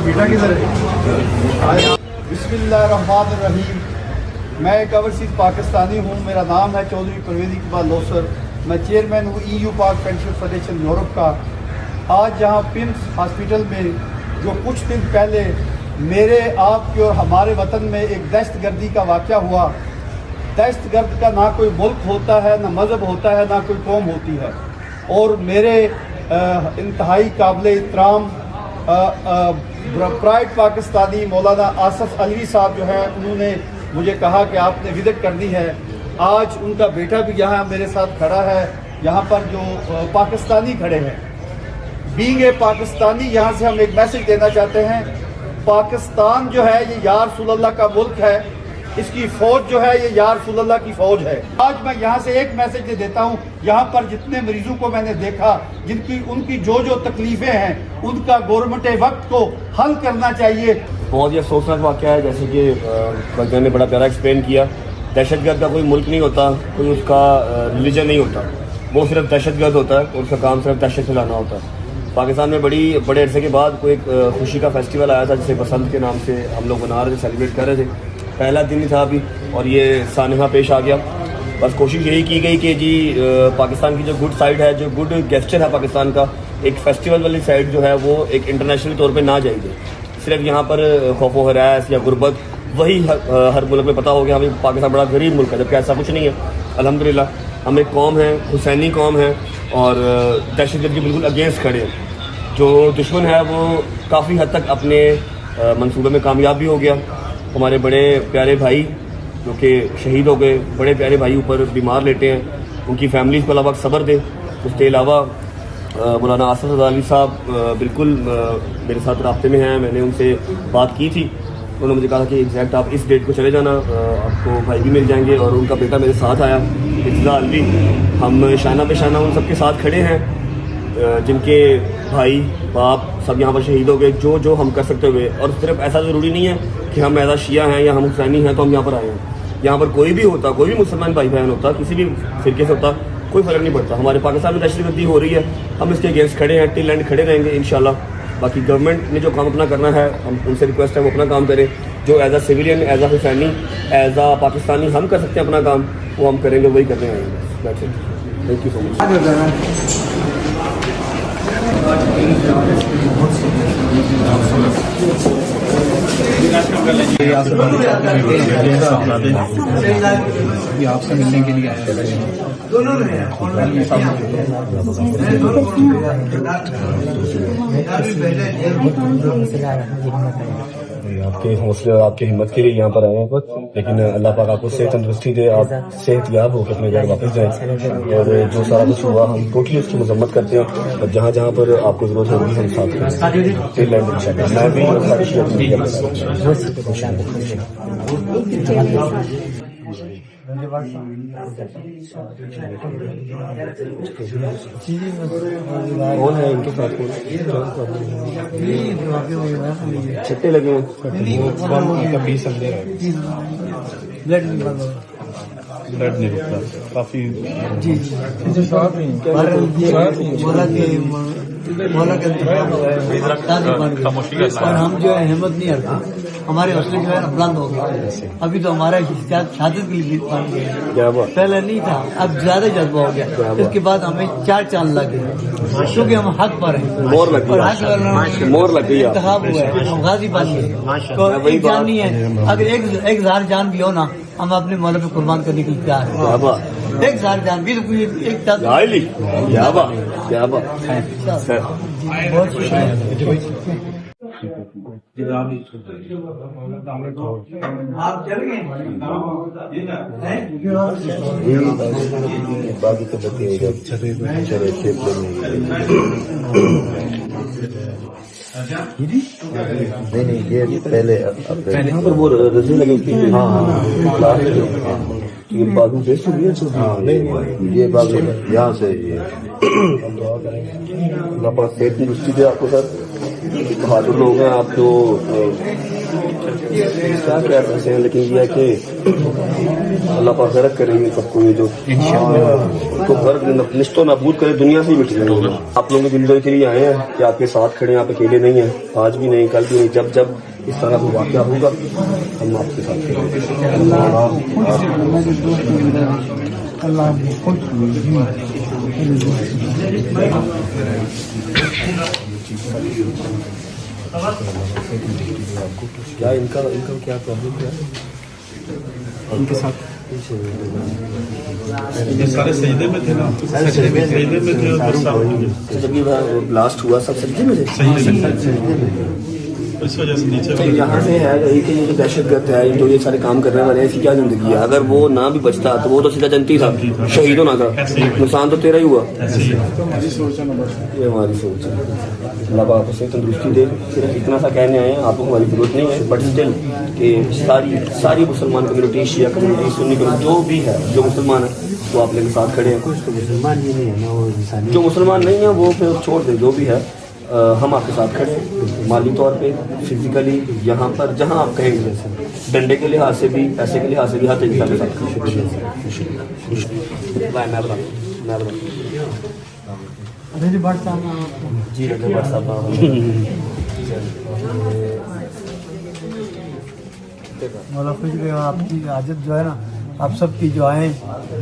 बेटा किधर है? बिस्मिल्लाहिर्रहमानिर्रहीम। मैं एक ओवरसीज पाकिस्तानी हूँ। मेरा नाम है चौधरी परवेज इकबाल लोसर। मैं चेयरमैन हूँ EU पाक पेंशन फेडरेशन यूरोप का। आज यहाँ पिम्स हॉस्पिटल में जो कुछ दिन पहले मेरे आपके और हमारे वतन में एक दहशतगर्दी का वाक़या हुआ। दहशतगर्द का ना कोई मुल्क होता है, ना मज़हब होता है, ना कोई कौम होती है। और मेरे इंतहाई काबिल एहतराम प्राइड पाकिस्तानी मौलाना आसफ अलवी साहब जो हैं, उन्होंने मुझे कहा कि आपने विजिट करनी है। आज उनका बेटा भी यहाँ मेरे साथ खड़ा है। यहाँ पर जो पाकिस्तानी खड़े हैं, बीइंग ए पाकिस्तानी, यहाँ से हम एक मैसेज देना चाहते हैं। पाकिस्तान जो है ये या रसूलल्लाह का मुल्क है, इसकी फौज जो है ये या रसूलल्लाह की फौज है। आज मैं यहाँ से एक मैसेज दे देता हूँ, यहाँ पर जितने मरीजों को मैंने देखा, जिनकी उनकी जो तकलीफें हैं, उनका गवर्नमेंट वक्त को हल करना चाहिए। बहुत ही अफसोसनाक वाक़या है, जैसे कि वक्त ने बड़ा प्यारा एक्सप्लेन किया। दहशतगर्द का कोई मुल्क नहीं होता, कोई उसका रिलीजन नहीं होता, वो सिर्फ दहशतगर्द होता है और उसका काम सिर्फ दहशत फैलाना होता है। पाकिस्तान में बड़े अरसे के बाद कोई एक खुशी का फेस्टिवल आया था जिसे बसंत के नाम से हम लोग मना रहे थे, सेलिब्रेट कर रहे थे। पहला दिन ही था अभी और ये सानहा पेश आ गया। बस कोशिश यही की गई कि जी पाकिस्तान की जो गुड साइड है, जो गुड गेस्चर है पाकिस्तान का, एक फेस्टिवल वाली साइड जो है वो एक इंटरनेशनल तौर पे ना जाएगी। सिर्फ यहाँ पर खौफ हरास या गुर्बत, वही हर मुल्क में पता हो गया हमें पाकिस्तान बड़ा गरीब मुल्क है, जबकि ऐसा कुछ नहीं है। अल्हम्दुलिल्लाह हम एक कौम है, हुसैनी कौम है और दहशतगर्द के बिल्कुल अगेंस्ट खड़े हैं। जो दुश्मन है वो काफ़ी हद तक अपने मंसूबे में कामयाब भी हो गया। हमारे बड़े प्यारे भाई जो कि शहीद हो गए, बड़े प्यारे भाई ऊपर बीमार लेटे हैं, उनकी फैमिलीज़ को अल्लाह पाक सब्र दे। उसके अलावा मौलाना आसफ अली साहब बिल्कुल मेरे साथ राब्ते में हैं, मैंने उनसे बात की थी। उन्होंने मुझे कहा कि एग्जैक्ट आप इस डेट को चले जाना, आपको भाई भी मिल जाएंगे। और उनका बेटा मेरे साथ आया, इफ्तिज़ा अलवी। हम शाना पे शाना उन सबके साथ खड़े हैं जिनके भाई बाप सब यहाँ पर शहीद हो गए, जो जो हम कर सकते हुए। और सिर्फ ऐसा ज़रूरी नहीं है कि हम ऐसा शिया हैं या हम हुसैनी हैं तो हम यहाँ पर आए हैं। यहाँ पर कोई भी होता, कोई भी मुसलमान भाई बहन होता, किसी भी फिरके से होता, कोई फ़र्क नहीं पड़ता। हमारे पाकिस्तान में दहशतगर्दी हो रही है, हम इसके अगेंस्ट खड़े हैं, टिल एंड खड़े रहेंगे इंशाल्लाह। बाकी गवर्नमेंट ने जो काम अपना करना है, हम उनसे रिक्वेस्ट है वो अपना काम करें। जो एज आ सिविलियन, एज आ हुसैनी, एज आ पाकिस्तानी हम कर सकते हैं अपना काम, वो हम करेंगे, वही करने आएंगे। Thank you so much. आपसे मिलने के लिए आया आपके हौसले और आपकी हिम्मत के लिए यहाँ पर आए हैं, लेकिन अल्लाह पाक आपको सेहत तंदुरुस्ती दे, आप सेहतयाब होकर अपने घर वापस जाएं। और जो सारा कुछ हुआ हम टोटली उसकी मजम्मत करते हैं, और जहाँ जहाँ पर आपको जरूरत होगी हम साथ हैं। मैं भी सारी कौन है इनके साथ? छट्टे लगे हैं, ब्लड नहीं रुकता काफी। और हम जो है हिम्मत नहीं हरते, हमारे हौसले जो है ना बुलंद हो गए। अभी तो हमारा शहादत के लिए पहले नहीं था, अब ज्यादा जज्बा हो गया। इसके बाद हमें 4 चांद लगे क्योंकि हम हक पर हैं। मोर लग गई, मोर लग गई। इंतखाब हुआ है, हम गाजी बात है तो एक जान नहीं है। अगर एक 1000 जान भी हो ना, हम अपने मौला पे कुर्बान करने के लिए तैयार हैं। 1000 जान भी तो एक बहुत आप चल गए बाकी तो बताइएगा। नहीं ये पहले यहाँ पर वो रजी लगी थी। हाँ ये बाजू से नहीं, ये बाजू यहाँ से ये सेहत की दृष्टि दे आपको सर। बहादुर लोग हैं आप, जो क्या कह सकते हैं, लेकिन ये है कि अल्लाह पाक गरक करेंगे सबको, ये जो उनको गर्क निश्तो नाबूद करे, दुनिया से ही मिट जाएंगे। आप लोगों की दिलजोई के लिए आए हैं कि आपके साथ खड़े हैं, आप अकेले नहीं हैं, आज भी नहीं, कल भी नहीं। जब जब इस तरह का वाक़या होगा हम आपके साथ खड़े। क्या इनका क्या प्रॉब्लम है उनके साथ? ये सारे सजदे में थे ना, सजदे में थे। जब ये ब्लास्ट हुआ सब सजदे में थे, इस वजह से नीचे यहाँ से है यही कि ये जो दहशतगर्द है, जो ये सारे काम करने वाले हैं, ऐसी क्या जिंदगी है। अगर वो ना भी बचता तो वो तो सीधा जनती था, शहीद होना था, नुकसान तो तेरा ही हुआ। ये हमारी सोच है। अल्लाह आपको से तंदुरुस्ती दे। सिर्फ इतना सा कहने आए हैं, आपको हमारी जरूरत नहीं है, बट स्टिल कि सारी मुसलमान कम्युनिटी, शिया कम्युनिटी, सुन्नी कम्युनिटी, जो भी है, जो मुसलमान है वो आप लोग साथ खड़े हैं। कुछ तो मुसलमान ही नहीं है ना, वो जो मुसलमान नहीं है वो फिर छोड़ दे, जो भी है हम आपके साथ खड़े हैं, माली तौर पे, फिजिकली, यहाँ पर जहाँ आप कहेंगे, डंडे के लिहाज से भी, पैसे के लिहाज से भी, हर तरीके के साथ रजी भट्ट साहब जी, रजी भट्ट साहब मौला फजल आपकी हाजत जो है ना आप सबकी जो आए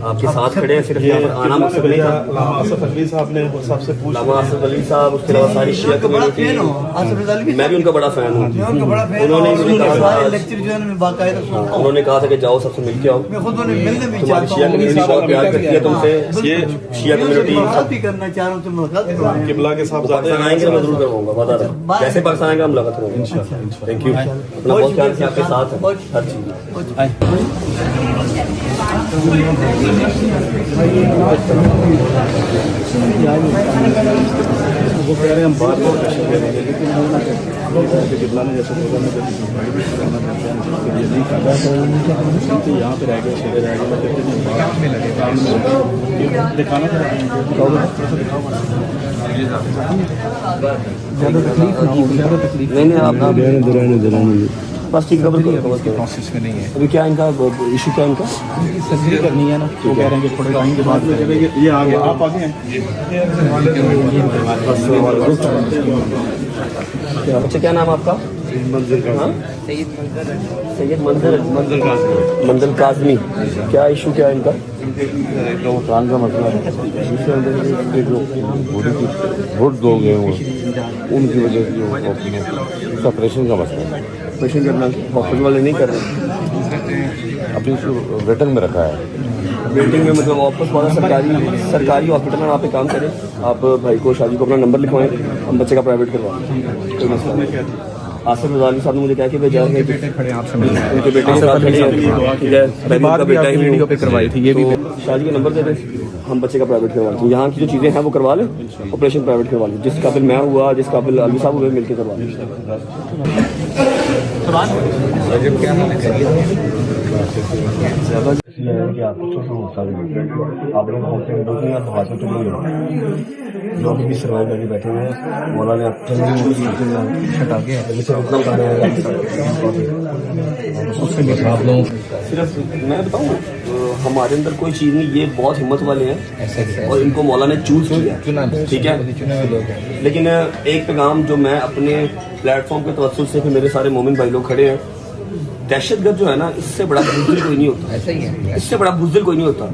आपके साथ खड़े हैं, सिर्फ यहाँ पर आना मकसद नहीं था। आसफ अली साहब ने सबसे पूछा, लामा आसफ अली साहब, उसके अलावा सारी शिया कम्युनिटी, मैं भी उनका बड़ा फैन हूँ। उन्होंने मुझे कहा था, लेक्चर जो है मैं बाकायदा सुनता हूँ। उन्होंने कहा था कि जाओ सबसे मिल के आओ। मैं खुद उन्हें मिलने भी तुम्हारी चाहता शिया हूँ, कम्युनिटी बहुत प्यार करती है तुमसे। ये शिया कम्युनिटी मुलाकात भी करना चाह रहा हूँ, तो मुलाकात करवाएं। किबला के साहब पाकिस्तान आएंगे तो मैं जरूर करवाऊंगा, बता रहा हूँ। जैसे पाकिस्तान आएगा हम मुलाकात करेंगे। थैंक यू, अपना बहुत ख्याल रखिए, आपके साथ है हर चीज। वो कह रहे हैं हम बात बहुत कोशिश करेंगे, लेकिन किबला ने जैसे बोला, मैं जब करना चाहते हैं ये नहीं कर रहा, तो यहाँ पे रह गए, चले रह गए, काम में लगे, दिखाना ज़्यादा तकलीफ ना हो, ज़्यादा तकलीफ नहीं आप बस ठीक खबर प्रोसेस में नहीं है। अभी क्या इनका इशू, क्या इनका सर्जरी करनी है ना, तो कह रहे हैं कि थोड़े टाइम के बाद ये आ गया, आप आगे हैं। अच्छा क्या नाम आपका? सैयद मंजर काजमी। क्या इशू क्या है इनका? कान का मसला है, वोट दो गए वो, उनकी वजह से जो ऑपरेशन का मसला है, ऑपरेशन करना हॉस्पिटल वाले नहीं कर रहे, अभी वेटिंग में रखा है। वेटिंग में मतलब वापस वाला सरकारी हॉस्पिटल में आप एक काम करें, आप भाई को शादी को अपना नंबर लिखवाएं, हम बच्चे का प्राइवेट करवाएं, कोई मसला नहीं। आसिफ रज़ावी साहब ने मुझे क्या कि भेजा है, बेटे खड़े आपसे मिलने, उनके बेटे के साथ खड़े हैं, ठीक है, बात भी आपने वीडियो पे करवाई थी, ये भी शादी का नंबर दे दें, हम बच्चे का प्राइवेट करवा लें। यहाँ की जो चीज़ें हैं वो करवा लें, ऑपरेशन प्राइवेट करवा लें, जिस काबिल मैं हुआ, जिस काबिल अली साहब हुए, मिलकर करवा लें। लोग भी सर्वाइव करके बैठे हुए हैं, मौला ने हटा के सिर्फ मैं बताऊँ, हमारे अंदर कोई चीज़ नहीं, ये बहुत हिम्मत वाले हैं और इनको मौला ने चूज किया, ठीक है। लेकिन एक पैगाम जो मैं अपने प्लेटफॉर्म के तवज्जुह से, मेरे सारे मोमिन भाई लोग खड़े हैं, दहशतगर्द जो है ना, इससे बड़ा बुज़दिल कोई नहीं होता, ऐसा ही है, इससे बड़ा बुज़दिल कोई नहीं होता।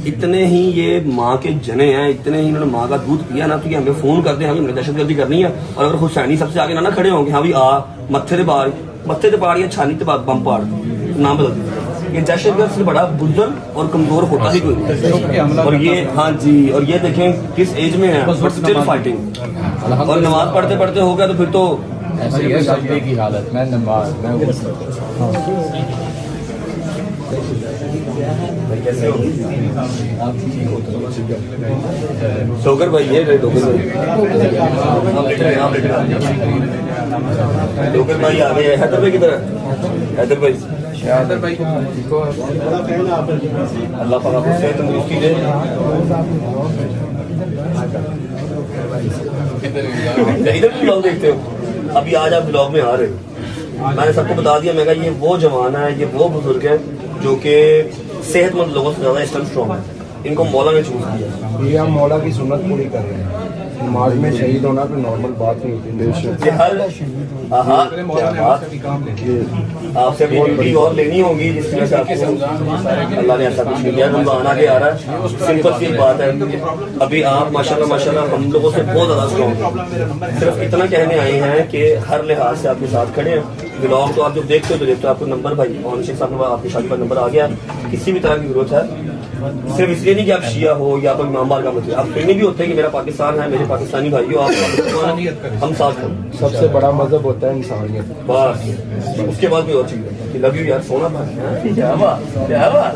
इतने ही ये माँ के जने हैं, इतने ही इन्होंने माँ का दूध पिया ना, तो कि हमें फोन करते हैं, हमें दहशतगर्दी करनी है, और अगर हुसैनी सबसे आगे ना खड़े होंगे, हाँ भी आ मत्थे ते पाड़ या छानी ते बम पाड़, नाम बदल दिया। ये दहशतगर्द से बड़ा बुज़दिल और कमजोर होता ही कोई नहीं। और ये, हाँ जी, और ये देखें किस एज में है, बट स्टिल फाइटिंग। और नमाज पढ़ते पढ़ते हो गया तो फिर तो ऐसे ही है सजदे की हालत में, नमाज में डोगर भाई, ये डोगर भाई आ गए। हैदर भाई किधर है? हैदर भाई अल्लाह पाक आपको सेहत तंदुरुस्ती दे। इधर भी ब्लॉग देखते हो? अभी आज आप ब्लॉग में आ रहे हो, मैंने सबको बता दिया, मैं कहा ये वो जवान है, ये वो बुजुर्ग है जो कि सेहतमंद लोगों से ज्यादा इस टाइम स्ट्रॉन्ग है। इनको मौला ने चूज किया। ये हम मौला की सुन्नत पूरी कर रहे हैं। नमाज में शहीद होना कोई नॉर्मल बात नहीं होती। आपसे अभी ड्यूटी और लेनी होगी, जिसकी वजह से आपको अल्लाह ने ऐसा कुछ नहीं किया। रमजान आगे आ रहा है, सिंपल सी बात है। अभी आप माशाल्लाह हम लोगों से बहुत ज्यादा स्ट्रॉन्ग हैं। सिर्फ इतना कहने आए हैं कि हर लिहाज से आपके साथ खड़े हैं। ब्लॉग तो आप जब देखते हो तो देखते हो, आपको नंबर भाई मोहन शेख साहब का आपकी शादी का नंबर आ गया। किसी भी तरह की जरूरत है, सिर्फ इसलिए नहीं कि आप शिया हो या कोई इमाम बार का मतलब, आप फिर भी होते हैं कि मेरा पाकिस्तान है, मेरे पाकिस्तानी भाई हो, आप हम साथ हैं। सबसे बड़ा मजहब होता है इंसानियत। बस उसके बाद भी और चीज है कि लव यू यार, सोना था क्या बात, क्या बात।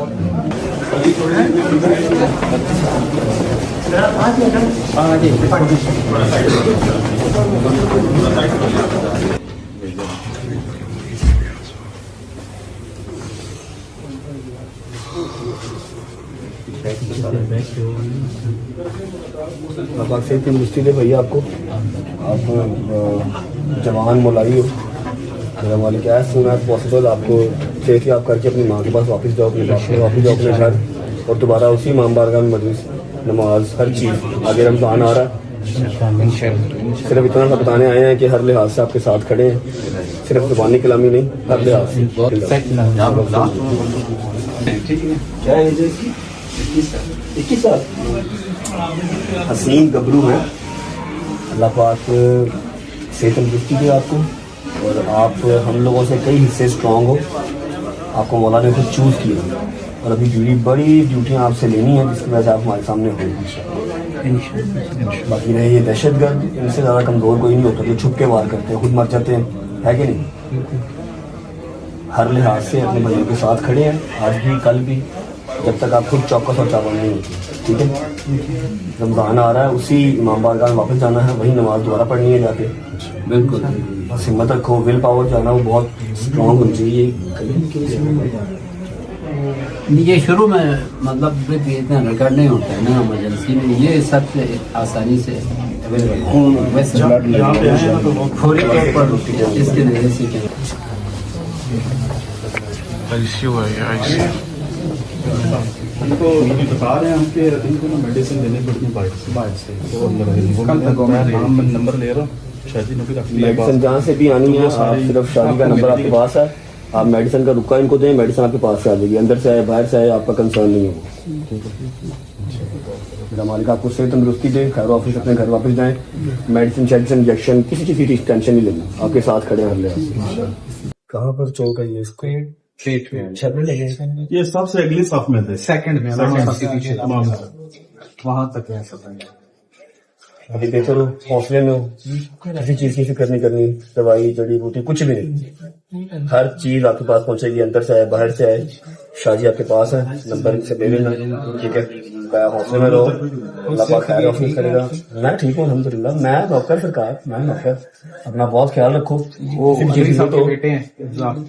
से तंदुरुस्ती दे भैया आपको, आप जवान मुलाई हो, मेरा मालिक क्या है, सुना पॉसिबल आपको सेहत आप करके अपनी माँ के पास वापस जाओ, अपने बाप के वापस जाओ अपने घर, और दोबारा उसी इमाम बारगाह में मजलिस, नमाज, हर चीज़। आगे रमजान आ रहा है, सिर्फ इतना सा बताने आए हैं कि हर लिहाज से आपके साथ खड़े हैं, सिर्फ जुबानी कलामी नहीं, हर लिहाज से। ठीक है। क्या एज है इसकी? 21 साल। हसीन गबरू है। अल्लाह पाक सेहत तंदुरुस्ती दे आपको, और आप हम लोगों से कई हिस्से स्ट्रांग हो। आपको मौला ने खुद चूज़ किया, और अभी बड़ी ड्यूटियाँ आपसे लेनी है, जिसकी वजह से आप हमारे सामने हो। बाकी रहे ये दहशतगर्द, इनसे ज़्यादा कमज़ोर कोई नहीं होता, जो छुप के वार करते हैं, खुद मर जाते हैं, है कि नहीं? हर लिहाज से अपने भाइयों के साथ खड़े हैं, आज भी कल भी, जब तक आप खुद चौकस और चावल नहीं होती। ठीक है, रमज़ान आ रहा है, उसी इमाम बारगाह में वापस जाना है, वही नमाज दोबारा पढ़नी है जाके। बिल्कुल, बस हिम्मत रखो, विल पावर जाना वो बहुत स्ट्रॉन्ग होनी चाहिए। ये शुरू में मतलब इतना रिकॉर्ड नहीं होता है ना इमरजेंसी में, ये सबसे आसानी से फौरी तौर पर इसके वजह से इनको बता रहे हैं हम कि इनको ना मेडिसिन देनी पड़ती है बाहर से तो मैं नंबर ले रहा हूँ, शादी ने भी रख लिया। मेडिसिन जहाँ से भी आनी है, आप सिर्फ शादी का नंबर आपके पास है, आप मेडिसिन का रुका इनको दें, मेडिसिन आपके पास से आ जाएगी, अंदर से आए बाहर से आए, आपका कंसर्न नहीं है वो। मेरा मालिक आपको सेहत तंदुरुस्ती दे, खैर ऑफिस अपने घर वापस जाएं, मेडिसिन शेडिसिन इंजेक्शन किसी चीज़ की टेंशन नहीं लेना, आपके साथ खड़े हैं। कहाँ पर चौक है ये इसको? ये सबसे अगली साफ में थे, सेकंड में वहां तक है सब। अभी बेहतर हो, हौसले में हो, किसी चीज की फिक्र नहीं करनी, दवाई जड़ी बूटी कुछ भी नहीं, हर चीज आपके पास पहुंचेगी, अंदर से आए बाहर से आए। शादी आपके पास है, नंबर से दे देना, ठीक है? हौसले में रहो, अल्लाह पाक खैर ऑफिस करेगा। मैं ठीक हूँ अल्हम्दुलिल्लाह, मैं नौकर सरकार, मैं नौकर, अपना बहुत ख्याल रखो। तो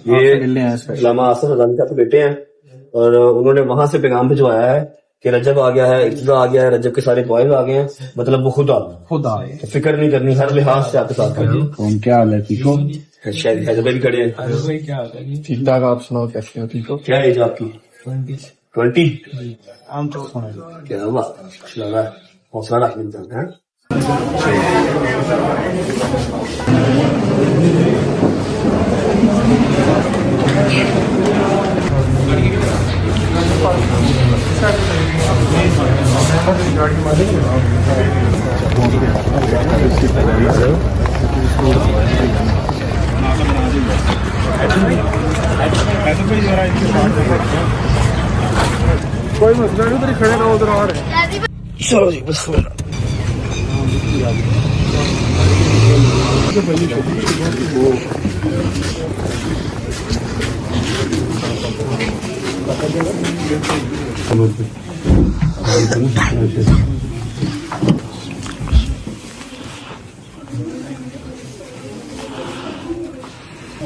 ये अल्लामा आसिफ रज़ावी साहब के बेटे हैं, और उन्होंने वहां से पैगाम भिजवाया है कि रजब आ गया है, इब्तिदा आ गया है, रजब के सारे बॉयज आ गए हैं, मतलब वो खुद आ गए, तो फिक्र नहीं करनी, हर लिहाज से आपके साथ खड़े। क्या हाल है, ठीक हो? शायद हैदराबाद भी खड़े हैं। ठीक ठाक, आप सुनाओ कैसे हो? ठीक हो? क्या एज आपकी? 20। क्या बात, हौसला रखना इंसान है। कोई मसला नहीं, उधर खड़े रहो, उधर आ रहे। चलो जी बस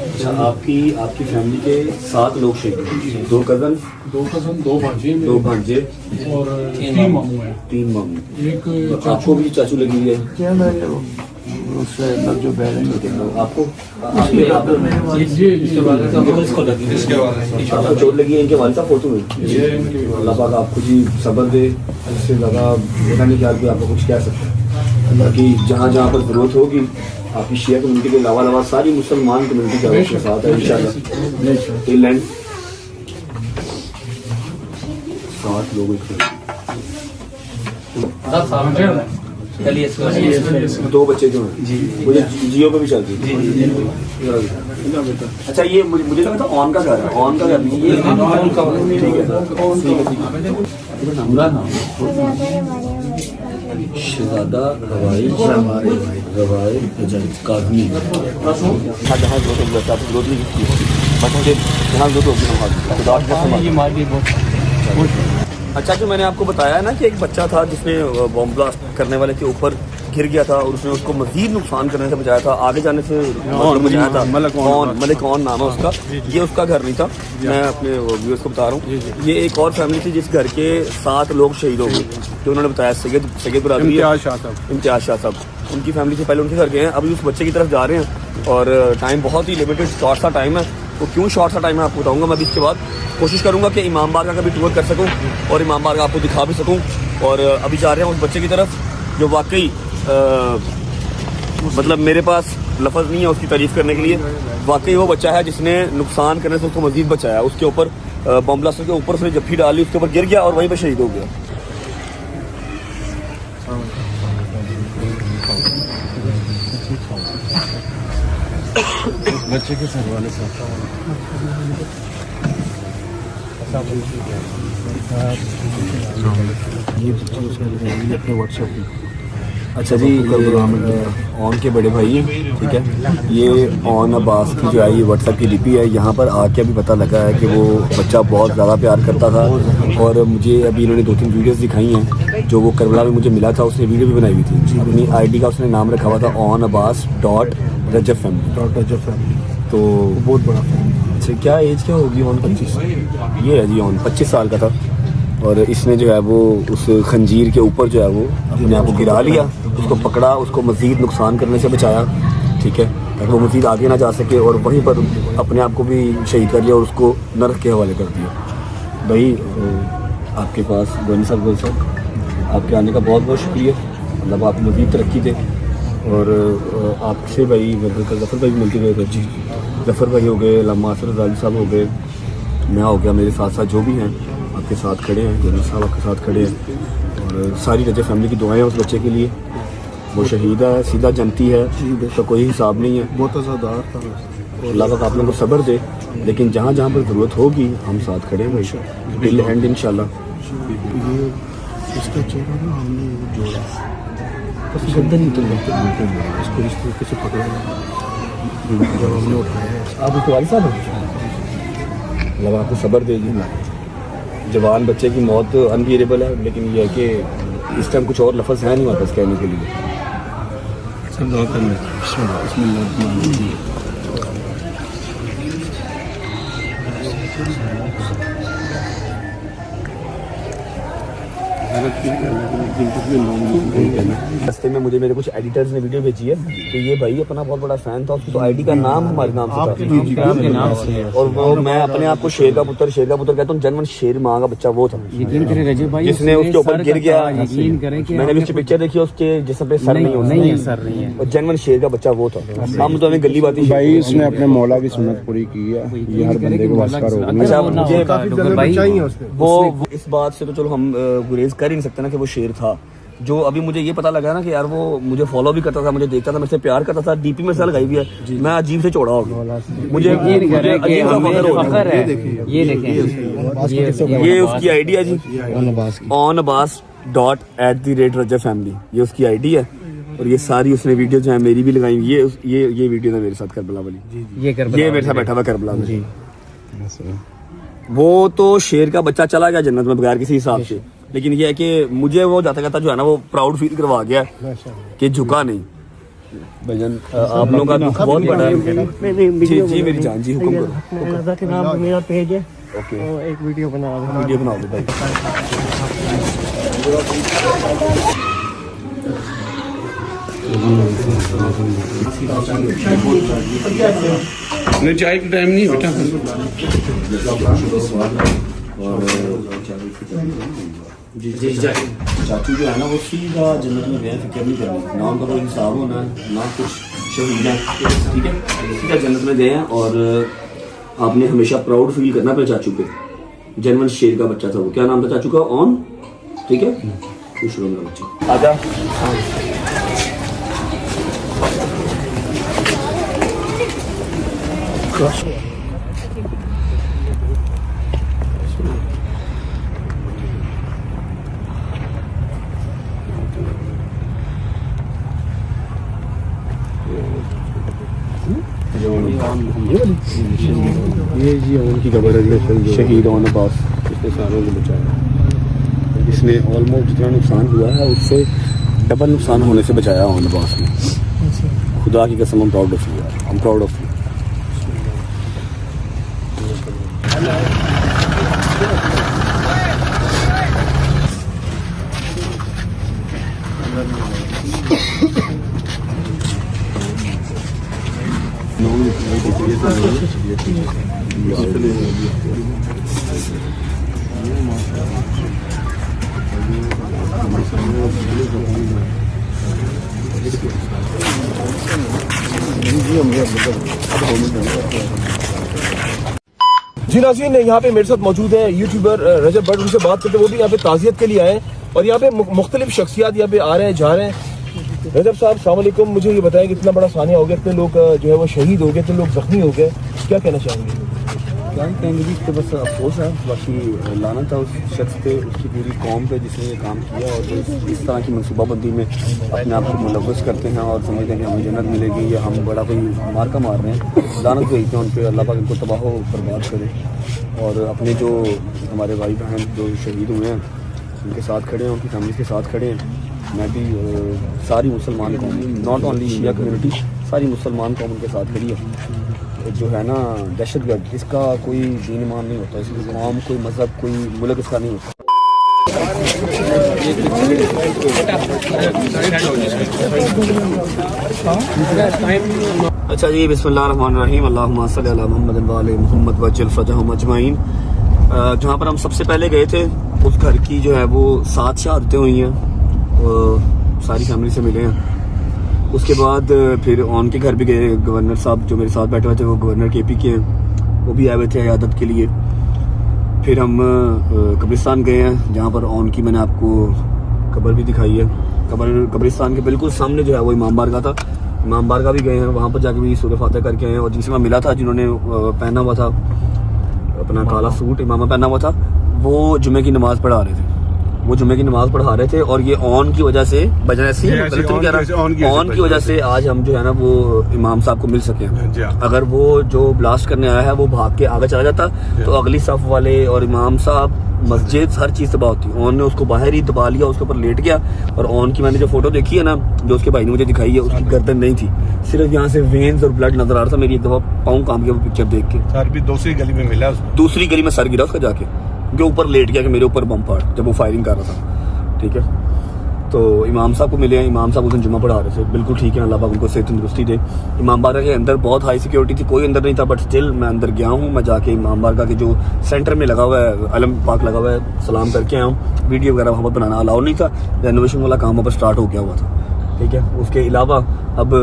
अच्छा, आपकी फैमिली के 7 लोग शहीद हैं, 2 कजन, 2 भांजे और 3 मामू हैं। 3 मामू। एक आपको भी चाचू लगी हुई है? क्या मैं उससे जो बैलेंस आपको चोट लगी है? इनके वालिद साहब फोटो में, अल्लाह पाक आपको जी सब्र दे, इससे ज़्यादा मेरा नहीं ख्याल कि आपको कुछ कह सकते हैं। बाकी जहाँ जहाँ पर जरूरत होगी, आपकी शिया कम्युनिटी के अलावा सारी मुसलमान कम्युनिटी का आपके साथ है इंशाल्लाह। 7 लोग 2 बच्चे जो हैं मुझे जियो पे भी चलती है। अच्छा, ये मुझे लगा था ऑन का घर है, ऑन का घर नहीं, ये ठीक है। शहजादा रवाई काज़मी जहाँ अच्छा, जो मैंने आपको बताया ना कि एक बच्चा था जिसने बॉम्ब ब्लास्ट करने वाले के ऊपर गिर गया था और उसने उसको मजीद नुकसान करने से बचाया था, आगे जाने से बचाया था। मलिक ऑन नाम है उसका। ये उसका घर नहीं था, मैं अपने व्यूअर्स को बता रहा हूँ। ये एक और फैमिली थी जिस घर के 7 लोग शहीद हो गए, जो उन्होंने बताया सैयद बरादरी इम्तियाज शाह साहब, उनकी फैमिली से पहले उनके घर गए हैं, अभी उस बच्चे की तरफ जा रहे हैं। और टाइम बहुत ही लिमिटेड शॉर्ट सा टाइम है, तो क्यों शॉर्ट सा टाइम है आपको बताऊंगा। मैं भी इसके बाद कोशिश करूंगा कि इमाम बारगाह का भी टूर कर सकूं और इमाम बारगाह आपको दिखा भी सकूं। और अभी जा रहे हैं उस बच्चे की तरफ जो वाकई मतलब मेरे पास लफ्ज़ नहीं है उसकी तारीफ़ करने के लिए। वाकई वो बच्चा है जिसने नुकसान करने से उसको मज़ीद बचाया, उसके ऊपर बम ब्लास्टर के ऊपर से जफ्फी डाली, उसके ऊपर गिर गया और वहीं पर शहीद हो गया। बच्चे के सर वाले साथ ये अपने व्हाट्सएप पे। अच्छा जी, ऑन के बड़े भाई हैं, ठीक है। ये ऑन अब्बास की जो है ये व्हाट्सएप की डीपी है। यहाँ पर आके अभी पता लगा है कि वो बच्चा बहुत ज़्यादा प्यार करता था और मुझे अभी इन्होंने 2-3 वीडियोस दिखाई हैं जो वो करबला में मुझे मिला था, उसने वीडियो भी बनाई हुई थी। अपनी आईडी का उसने नाम रखा हुआ था onabbas.rajab family। तो बहुत बड़ा फैन। अच्छा, क्या एज क्या होगी ऑन? 25। ये है जी ऑन 25 साल का था और इसने जो है वो उस खंजीर के ऊपर जो है वो अपने आप को गिरा लिया, उसको पकड़ा, उसको मज़ीद नुकसान करने से बचाया, ठीक है, ताकि वो मज़ीद आगे ना जा सके, और वहीं पर अपने आप को भी शहीद कर लिया और उसको नरक के हवाले कर दिया। भाई आपके पास गोनी साहब आपके आने का बहुत बहुत शुक्रिया, मतलब आप मज़ीद तरक्की दे। और आपसे भाई जफ़र भाई भी मिलते गए थे, जफ़र भाई हो गए, अल्लामा असर रज़ाली साहब हो गए, मैं हो गया, मेरे साथ साथ जो भी हैं आपके साथ खड़े हैं, गोनी साहब आपके साथ खड़े हैं, और सारी रजब फैमिली की दुआएं हैं उस बच्चे के लिए। वो शहीद है, सीधा जनती है, तो कोई हिसाब नहीं है, बहुत आज़ादार था। अल्लाह पाक आप लोगों को सब्र दे, लेकिन जहाँ जहाँ पर ज़रूरत होगी हम साथ खड़े हैं भाई, टिल एंड इंशाल्लाह। ये इसका चेहरा ना हमने जोड़ा, बस गर्दन ही तो इसको इस तरीके से पकड़ा जब हमने उठाया। आप उसके वालिद साहब हैं, अल्लाह आपको सब्र दे जी। जवान बच्चे की मौत अनबियरेबल है, लेकिन ये है कि इस टाइम कुछ और लफ्ज़ है नहीं वापस कहने के लिए। सब दुआ करना रास्ते में मुझे मेरे कुछ एडिटर्स ने वीडियो भेजी है कि ये भाई अपना बहुत बड़ा फैन था, उसकी तो आईडी का नाम हमारे नाम से था, और वो मैं अपने आप को शेर का पुत्र कहता हूँ। जनमन शेर माँ का बच्चा वो था जिसने उसके ऊपर गिर गया। मैंने भी उसकी पिक्चर देखी, उसके जिसम पे सर नहीं है, और जनमन शेर का बच्चा वो था। हम तो हमें गली बाती भाई उसने अपने मौला की सुन्नत पूरी की है, ये हर बंदे को वास्ता होगा। अच्छा, मुझे वो इस बात से तो चलो हम गुरेज कर ही नहीं सकते ना कि वो शेर था। जो अभी मुझे ये पता लगा ना कि यार वो मुझे फॉलो भी करता था, मुझे देखता था, मेरे से प्यार करता था, डीपी में से लगाई हुई है, मैं अजीब से चौड़ा हो गया, मुझे अजीब सा फख्र है। ये देखें, ये उसकी आईडी है जी, onabbas.@rajab family, ये उसकी आईडी है, और ये सारी उसने वीडियो जो है मेरी भी लगाई। ये वीडियो था मेरे साथ करबला वाली, ये मेरे साथ बैठा हुआ करबला में। वो तो शेर का बच्चा चला गया जन्नत में बगैर किसी हिसाब से, लेकिन ये है कि मुझे वो जाता कहता जो है ना वो प्राउड फील करवा गया कि झुका नहीं। भजन आप लोगों का दुख बहुत बड़ा है। जी मेरी जान जी, हुक्म करो। के नाम मेरा पेज है, ओके, एक वीडियो बना दो भाई। नहीं चाय का टाइम नहीं बेटा। चाचू जो है ना वो सीधा जन्नत में गए, फिक्र नहीं करनी, ना उनका कोई हिसाब होना है ना कुछ शहीद है, ठीक है, सीधा जन्नत में गए हैं। और आपने हमेशा प्राउड फील करना अपने चाचू पे। जनमन शेर का बच्चा था वो, क्या नाम था चाचू का? ऑन, ठीक है, खुश रहो मेरा बच्चा। आजा ये जी उनकी खबर है, शहीद ऑन अब्बास, इसने सारों को बचाया। इसने ऑलमोस्ट जितना नुकसान हुआ है उससे डबल नुकसान होने से बचाया ऑन अब्बास ने। खुदा की कसम, हम proud of you, I am proud of you. जी नाज़रीन, यहाँ पे मेरे साथ मौजूद है यूट्यूबर रजब भट्ट, उनसे बात करते हैं। वो भी यहाँ पे ताज़ियत के लिए आए और यहाँ पे मुख्तलिफ शख्सियात यहाँ पे आ रहे हैं, जा रहे हैं। रजब साहब अस्सलाम वालेकुम, मुझे ये बताएं कि इतना बड़ा सानिया हो गया, इतने लोग जो है वो शहीद हो गए, इतने लोग जख्मी हो गए, क्या कहना चाहेंगे? क्या ही कहेंगे जी, तो बस अफसोस है, बाकी लाना था उस शख्स पे, उसकी पूरी कौम पे जिसने ये काम किया और जो इस तरह की मनसूबाबंदी में अपने आप को मुलव्वस करते हैं और समझते हैं कि हमें जन्नत मिलेगी या हम बड़ा कोई मार्का मार रहे हैं। लानत भेजते हैं उन पर, अल्लाह पाक इनको तबाह व बर्बाद करे। और अपने जो हमारे भाई बहन जो शहीद हुए हैं उनके साथ खड़े हैं, उनकी फैमिली के साथ खड़े हैं। मैं भी सारी मुसलमान कौम, नॉट ओनली शिया कम्युनिटी, सारी मुसलमान कौम उनके साथ खड़ी है। जो है ना दहशतगर्द, इसका कोई दीन ईमान नहीं होता, इसकी कौम, कोई मज़हब, कोई मुल्क इसका नहीं होता। अच्छा जी, बिस्मिल्लाहिर्रहमानिर्रहीम, अल्लाहुम्मा सल्ली अला मुहम्मद व आले मुहम्मद वज्जल फरजहुम अजमाइन। जहाँ पर हम सबसे पहले गए थे उस घर की जो है वो 7 शहादतें हुई हैं, सारी फैमिली से मिले हैं। उसके बाद फिर ऑन के घर भी गए, गवर्नर साहब जो मेरे साथ बैठे हुए थे वो गवर्नर KP के हैं, वो भी आए हुए थे इयादत के लिए। फिर हम कब्रिस्तान गए हैं जहाँ पर ऑन की मैंने आपको कब्र भी दिखाई है। कब्रिस्तान के बिल्कुल सामने जो है वो इमाम बारगाह था, इमाम बारगाह भी गए हैं, वहाँ पर जाके भी सूरह फातिहा करके आए हैं। और जिनसे मैं मिला था, जिन्होंने पहना हुआ था अपना काला सूट, इमामा पहना हुआ था, वो जुमे की नमाज़ पढ़ा रहे थे, वो जुमे की नमाज पढ़ा रहे थे। और ये ऑन की वजह से ऑन की वजह से आज हम जो है ना वो इमाम साहब को मिल सके। अगर वो जो ब्लास्ट करने आया है वो भाग के आगे चला जाता तो अगली सफ वाले और इमाम साहब, मस्जिद, हर चीज तबाह होती। ऑन ने उसको बाहर ही दबा लिया, उसके ऊपर लेट गया। और ऑन की मैंने जो फोटो देखी है ना, जो उसके भाई ने मुझे दिखाई है, उसकी गर्दन नहीं थी, सिर्फ यहाँ से वेन्स और ब्लड नजर आ रहा था। मेरी एक दफा पाँव काम किया वो पिक्चर देख के। सर भी दूसरी गली में मिला, दूसरी गली में सर गिरा उसका जाके, जो ऊपर लेट गया कि मेरे ऊपर बम फाड़, जब वो फायरिंग कर रहा था। ठीक है, तो इमाम साहब को मिले हैं, इमाम साहब उस दिन जुम्मा पढ़ा रहे थे, बिल्कुल ठीक है, अल्लाह पाक उनको सेहत तंदुरुस्ती दे। इमाम बारगाह के अंदर बहुत हाई सिक्योरिटी थी, कोई अंदर नहीं था, बट स्टिल मैं अंदर गया हूँ। मैं जाके इमाम बारगाह के जो सेंटर में लगा हुआ है, अलम पाक लगा हुआ है, सलाम करके आया हूँ। वीडियो वगैरह वहाँ पर बनाना अलाउ नहीं था, रेनोवेशन वाला काम वहाँ पर स्टार्ट हो गया हुआ था। ठीक है, उसके अलावा अब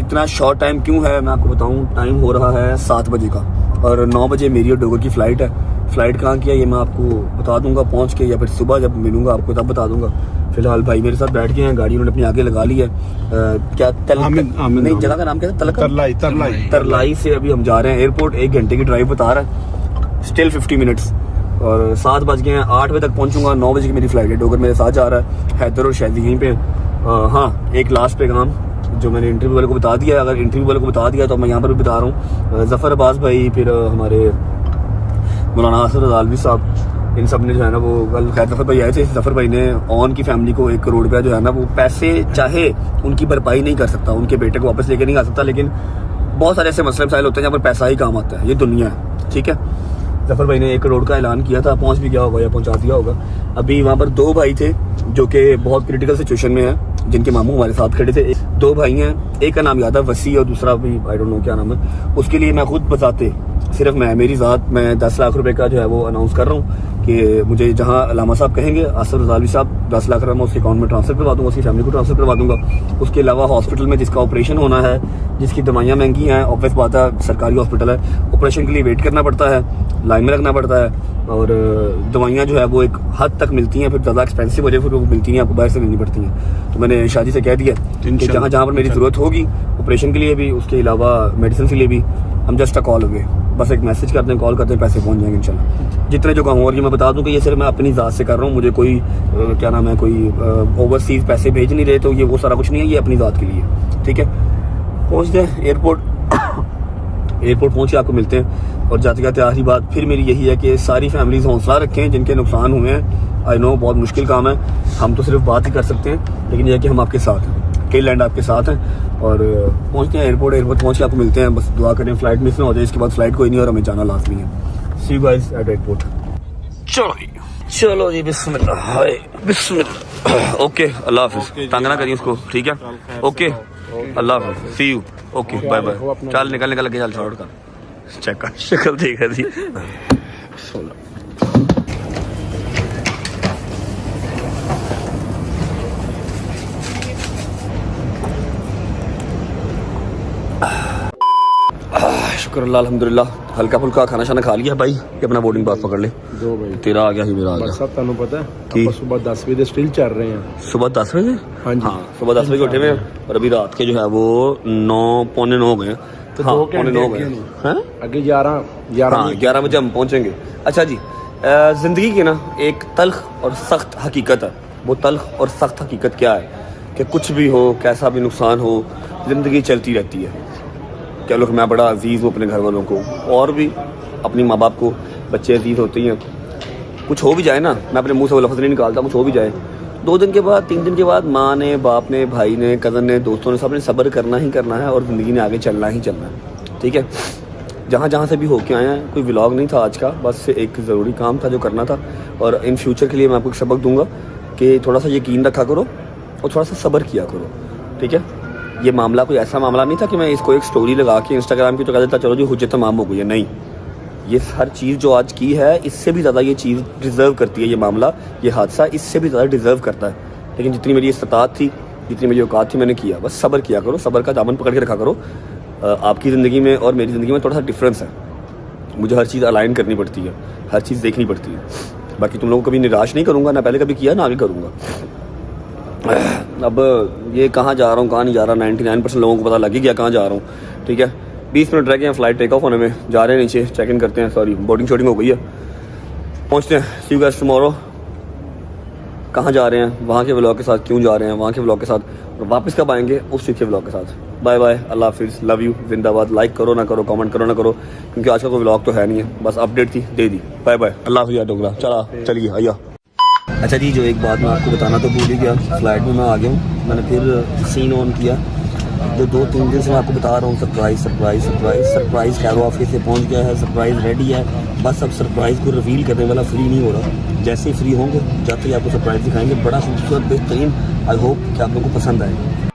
इतना शॉर्ट टाइम क्यों है मैं आपको बताऊँ। टाइम हो रहा है 7 बजे का और 9 बजे मेरी और डोगर की फ़्लाइट है। फ़्लाइट कहाँ की है ये मैं आपको बता दूंगा पहुँच के, या फिर सुबह जब मिलूंगा आपको तब बता दूंगा। फिलहाल भाई मेरे साथ बैठ गए हैं, गाड़ी उन्होंने अपनी आगे लगा ली है। क्या नहीं, जगह का नाम क्या है? तरलाई से अभी हम जा रहे हैं एयरपोर्ट। 1 घंटे की ड्राइव बता रहा है, स्टिल 50 मिनट्स। और 7 बज गए हैं, 8 बजे तक पहुंचूंगा। 9 बजे की मेरी फ्लाइट है। डोगर मेरे साथ जा रहा है, हैदर और शहदी यहीं पे। हाँ, एक लास्ट पैगाम जो मैंने इंटरव्यू वाले को बता दिया, अगर इंटरव्यू वाले को बता दिया तो मैं यहाँ पर भी बता रहा हूँ। जफर अब्बास भाई, फिर हमारे मौलाना आसर रज़ालवी साहब, इन सब ने जो है ना वो कल खैर जफर भाई आए थे। जफर भाई ने ऑन की फैमिली को 1 करोड़ रुपया जो है ना वो पैसे चाहे उनकी भरपाई नहीं कर सकता, उनके बेटे को वापस लेके नहीं आ सकता, लेकिन बहुत सारे ऐसे मसले मसाइल होते हैं जहाँ पर पैसा ही काम आता है। ये दुनिया है, ठीक है। जफर भाई ने 1 करोड़ का ऐलान किया था, पहुंच भी गया होगा या पहुंचा दिया होगा। अभी वहाँ पर 2 भाई थे जो कि बहुत क्रिटिकल सिचुएशन में है, जिनके मामू हमारे साथ खड़े थे। 2 भाई हैं, एक का नाम याद है वसी और दूसरा भी आई डोंट नो क्या नाम है। उसके लिए मैं खुद बताते सिर्फ मेरी ज़ात मैं 10 लाख रुपए का जो है वो अनाउंस कर रहा हूँ कि मुझे जहाँ अलामा साहब कहेंगे, आसर रज़ालवी साहब 10 लाख रुपये मैं उसके अकाउंट में ट्रांसफर करवा दूंगा, उसकी फैमिली को ट्रांसफर करवा दूंगा। उसके अलावा हॉस्पिटल में जिसका ऑपरेशन होना है, जिसकी दवाइयाँ महंगी हैं, ऑब्वियस बात है सरकारी हॉस्पिटल है, ऑपरेशन के लिए वेट करना पड़ता है, लाइन में लगना पड़ता है, और दवाइयाँ जो है वो एक हद तक मिलती हैं, फिर ज़्यादा एक्सपेंसिव हो जाए फिर वो मिलती हैं, आपको बाहर से लेनी पड़ती हैं। तो मैंने शादी से कह दिया कि जहाँ जहाँ पर मेरी ज़रूरत होगी ऑपरेशन के लिए भी, उसके अलावा मेडिसिन के लिए भी, हम जस्ट अ कॉल अवे, बस एक मैसेज करते हैं, कॉल करते हैं, पैसे पहुंच जाएंगे इंशाल्लाह। जितने जो कहूँ, और ये मैं बता दूं कि ये सिर्फ मैं अपनी ज़ात से कर रहा हूँ, मुझे कोई क्या नाम है, कोई ओवरसीज पैसे भेज नहीं रहे, तो ये वो सारा कुछ नहीं है, ये अपनी ज़ात के लिए, ठीक है। पहुँचते हैं एयरपोर्ट, एयरपोर्ट पहुँचे आपको मिलते हैं। और जाते जाते आखिरी बात फिर मेरी यही है कि सारी फैमिलीज हौसला रखें जिनके नुकसान हुए हैं। आई नो बहुत मुश्किल काम है, हम तो सिर्फ बात ही कर सकते हैं, लेकिन यह है कि हम आपके साथ हैं, कई लैंड आपके साथ हैं। और पहुंचते हैं एयरपोर्ट पहुंच के आपको मिलते हैं। बस दुआ करें फ्लाइट मिस ना हो जाए, इसके बाद फ्लाइट कोई नहीं और हमें जाना लाजमी है। सी यू गाइस एट एयरपोर्ट। चलो जी बिस्मिल्लाह, हाय बिस्मिल्लाह। ओके, अल्लाह हाफिज़, तंग ना करिए उसको, ठीक है। ओके, अल्लाह हाफिज़, सी यू, ओके, बाय बाय। चल निकल के चल शॉर्ट कर, चेक कर शक्ल देख रही शुक्र अल्लाह अल्हम्दुलिल्लाह। हल्का फुल्का खाना शाना खा लिया भाई, ये अपना बोर्डिंग पास पकड़ ले। दो भाई तेरा आ गया ही मेरा आ गया। सब तुहानू पता है कि ਆਪਾਂ सुबह 10 बजे स्टिल चल रहे हैं। सुबह 10 बजे? हाँ जी। हाँ सुबह 10 बजे उठे हुए हैं और अभी रात के जो है वो 9 पौने 9 हो गए हैं। तो हाँ 2 पौने 9 हो गए हैं। आगे 11 बजे हम पहुंचेंगे। अच्छा जी, जिंदगी की ना एक तल्ख और सख्त हकीकत है। वो तल्ख और सख्त हकीकत क्या है कि कुछ भी हो, कैसा भी नुकसान हो, ज़िंदगी चलती रहती है। क्या लोग, मैं बड़ा अजीज़ हूँ अपने घर वालों को, और भी अपनी माँ बाप को बच्चे अजीज़ होते हैं। कुछ हो भी जाए ना, मैं अपने मुंह से वो लफ्ज़ नहीं निकालता, कुछ हो भी जाए 2 दिन के बाद 3 दिन के बाद माँ ने, बाप ने, भाई ने, कज़न ने, दोस्तों ने, सब ने सब्र करना ही करना है और ज़िंदगी ने आगे चलना ही चलना है। ठीक है, जहाँ से भी होके आए हैं, कोई व्लॉग नहीं था आज का, बस एक ज़रूरी काम था जो करना था। और इन फ्यूचर के लिए मैं आपको एक सबक दूंगा कि थोड़ा सा यकीन रखा करो और थोड़ा सा सब्र किया करो। ठीक है, ये मामला कोई ऐसा मामला नहीं था कि मैं इसको एक स्टोरी लगा के इंस्टाग्राम की तो कह देता चलो जी हुज्जत तमाम हो गई है। नहीं, ये हर चीज़ जो आज की है इससे भी ज़्यादा ये चीज़ डिज़र्व करती है। ये मामला, ये हादसा इससे भी ज़्यादा डिज़र्व करता है। लेकिन जितनी मेरी इस्तात थी, जितनी मेरी औकात थी, मैंने किया। बस सब्र किया करो, सब्र का दामन पकड़ के रखा करो। आपकी ज़िंदगी में और मेरी ज़िंदगी में थोड़ा सा डिफरेंस है। मुझे हर चीज़ अलाइन करनी पड़ती है, हर चीज़ देखनी पड़ती है। बाकी तुम लोगों को कभी निराश नहीं करूँगा, ना पहले कभी किया ना आगे करूँगा। अब ये कहाँ जा रहा हूँ कहाँ नहीं जा रहा, 99% लोगों को पता लग ही गया कहाँ जा रहा हूँ। ठीक है, 20 मिनट रह गए हैं फ्लाइट टेक ऑफ होने में, जा रहे हैं नीचे, चेक इन करते हैं। सॉरी, बोर्डिंग शोर्डिंग हो गई है, पहुँचते हैं। सी यू गाइस टुमारो। कहाँ जा रहे हैं, वहाँ के व्लॉग के साथ, क्यों जा रहे हैं वहाँ के व्लॉग के साथ, और वापस कब आएंगे उस चीज़ के व्लॉग के साथ। बाय बाय, अल्लाह हाफिज़, लव यू, जिंदाबाद। लाइक करो ना करो, कमेंट करो ना करो, क्योंकि आज का कोई व्लॉग तो है नहीं है, बस अपडेट थी, दे दी। बाय बाय, अल्लाह हाफिज़ डोगरा। चलिए आइया। अच्छा जी, जो एक बात मैं आपको बताना तो भूल ही गया, फ्लाइट में मैं आ गया हूँ। मैंने फिर सीन ऑन किया, जो 2-3 दिन से मैं आपको बता रहा हूँ, सरप्राइज़ कैरो ऑफिस से पहुँच गया है, सरप्राइज़ रेडी है। बस अब सरप्राइज़ को रिवील करने वाला फ्री नहीं हो रहा। जैसे ही फ्री होंगे जाते ही आपको सरप्राइज़ दिखाएंगे, बड़ा खूबसूरत, बेहतरीन। आई होप कि आप लोगों को पसंद आए।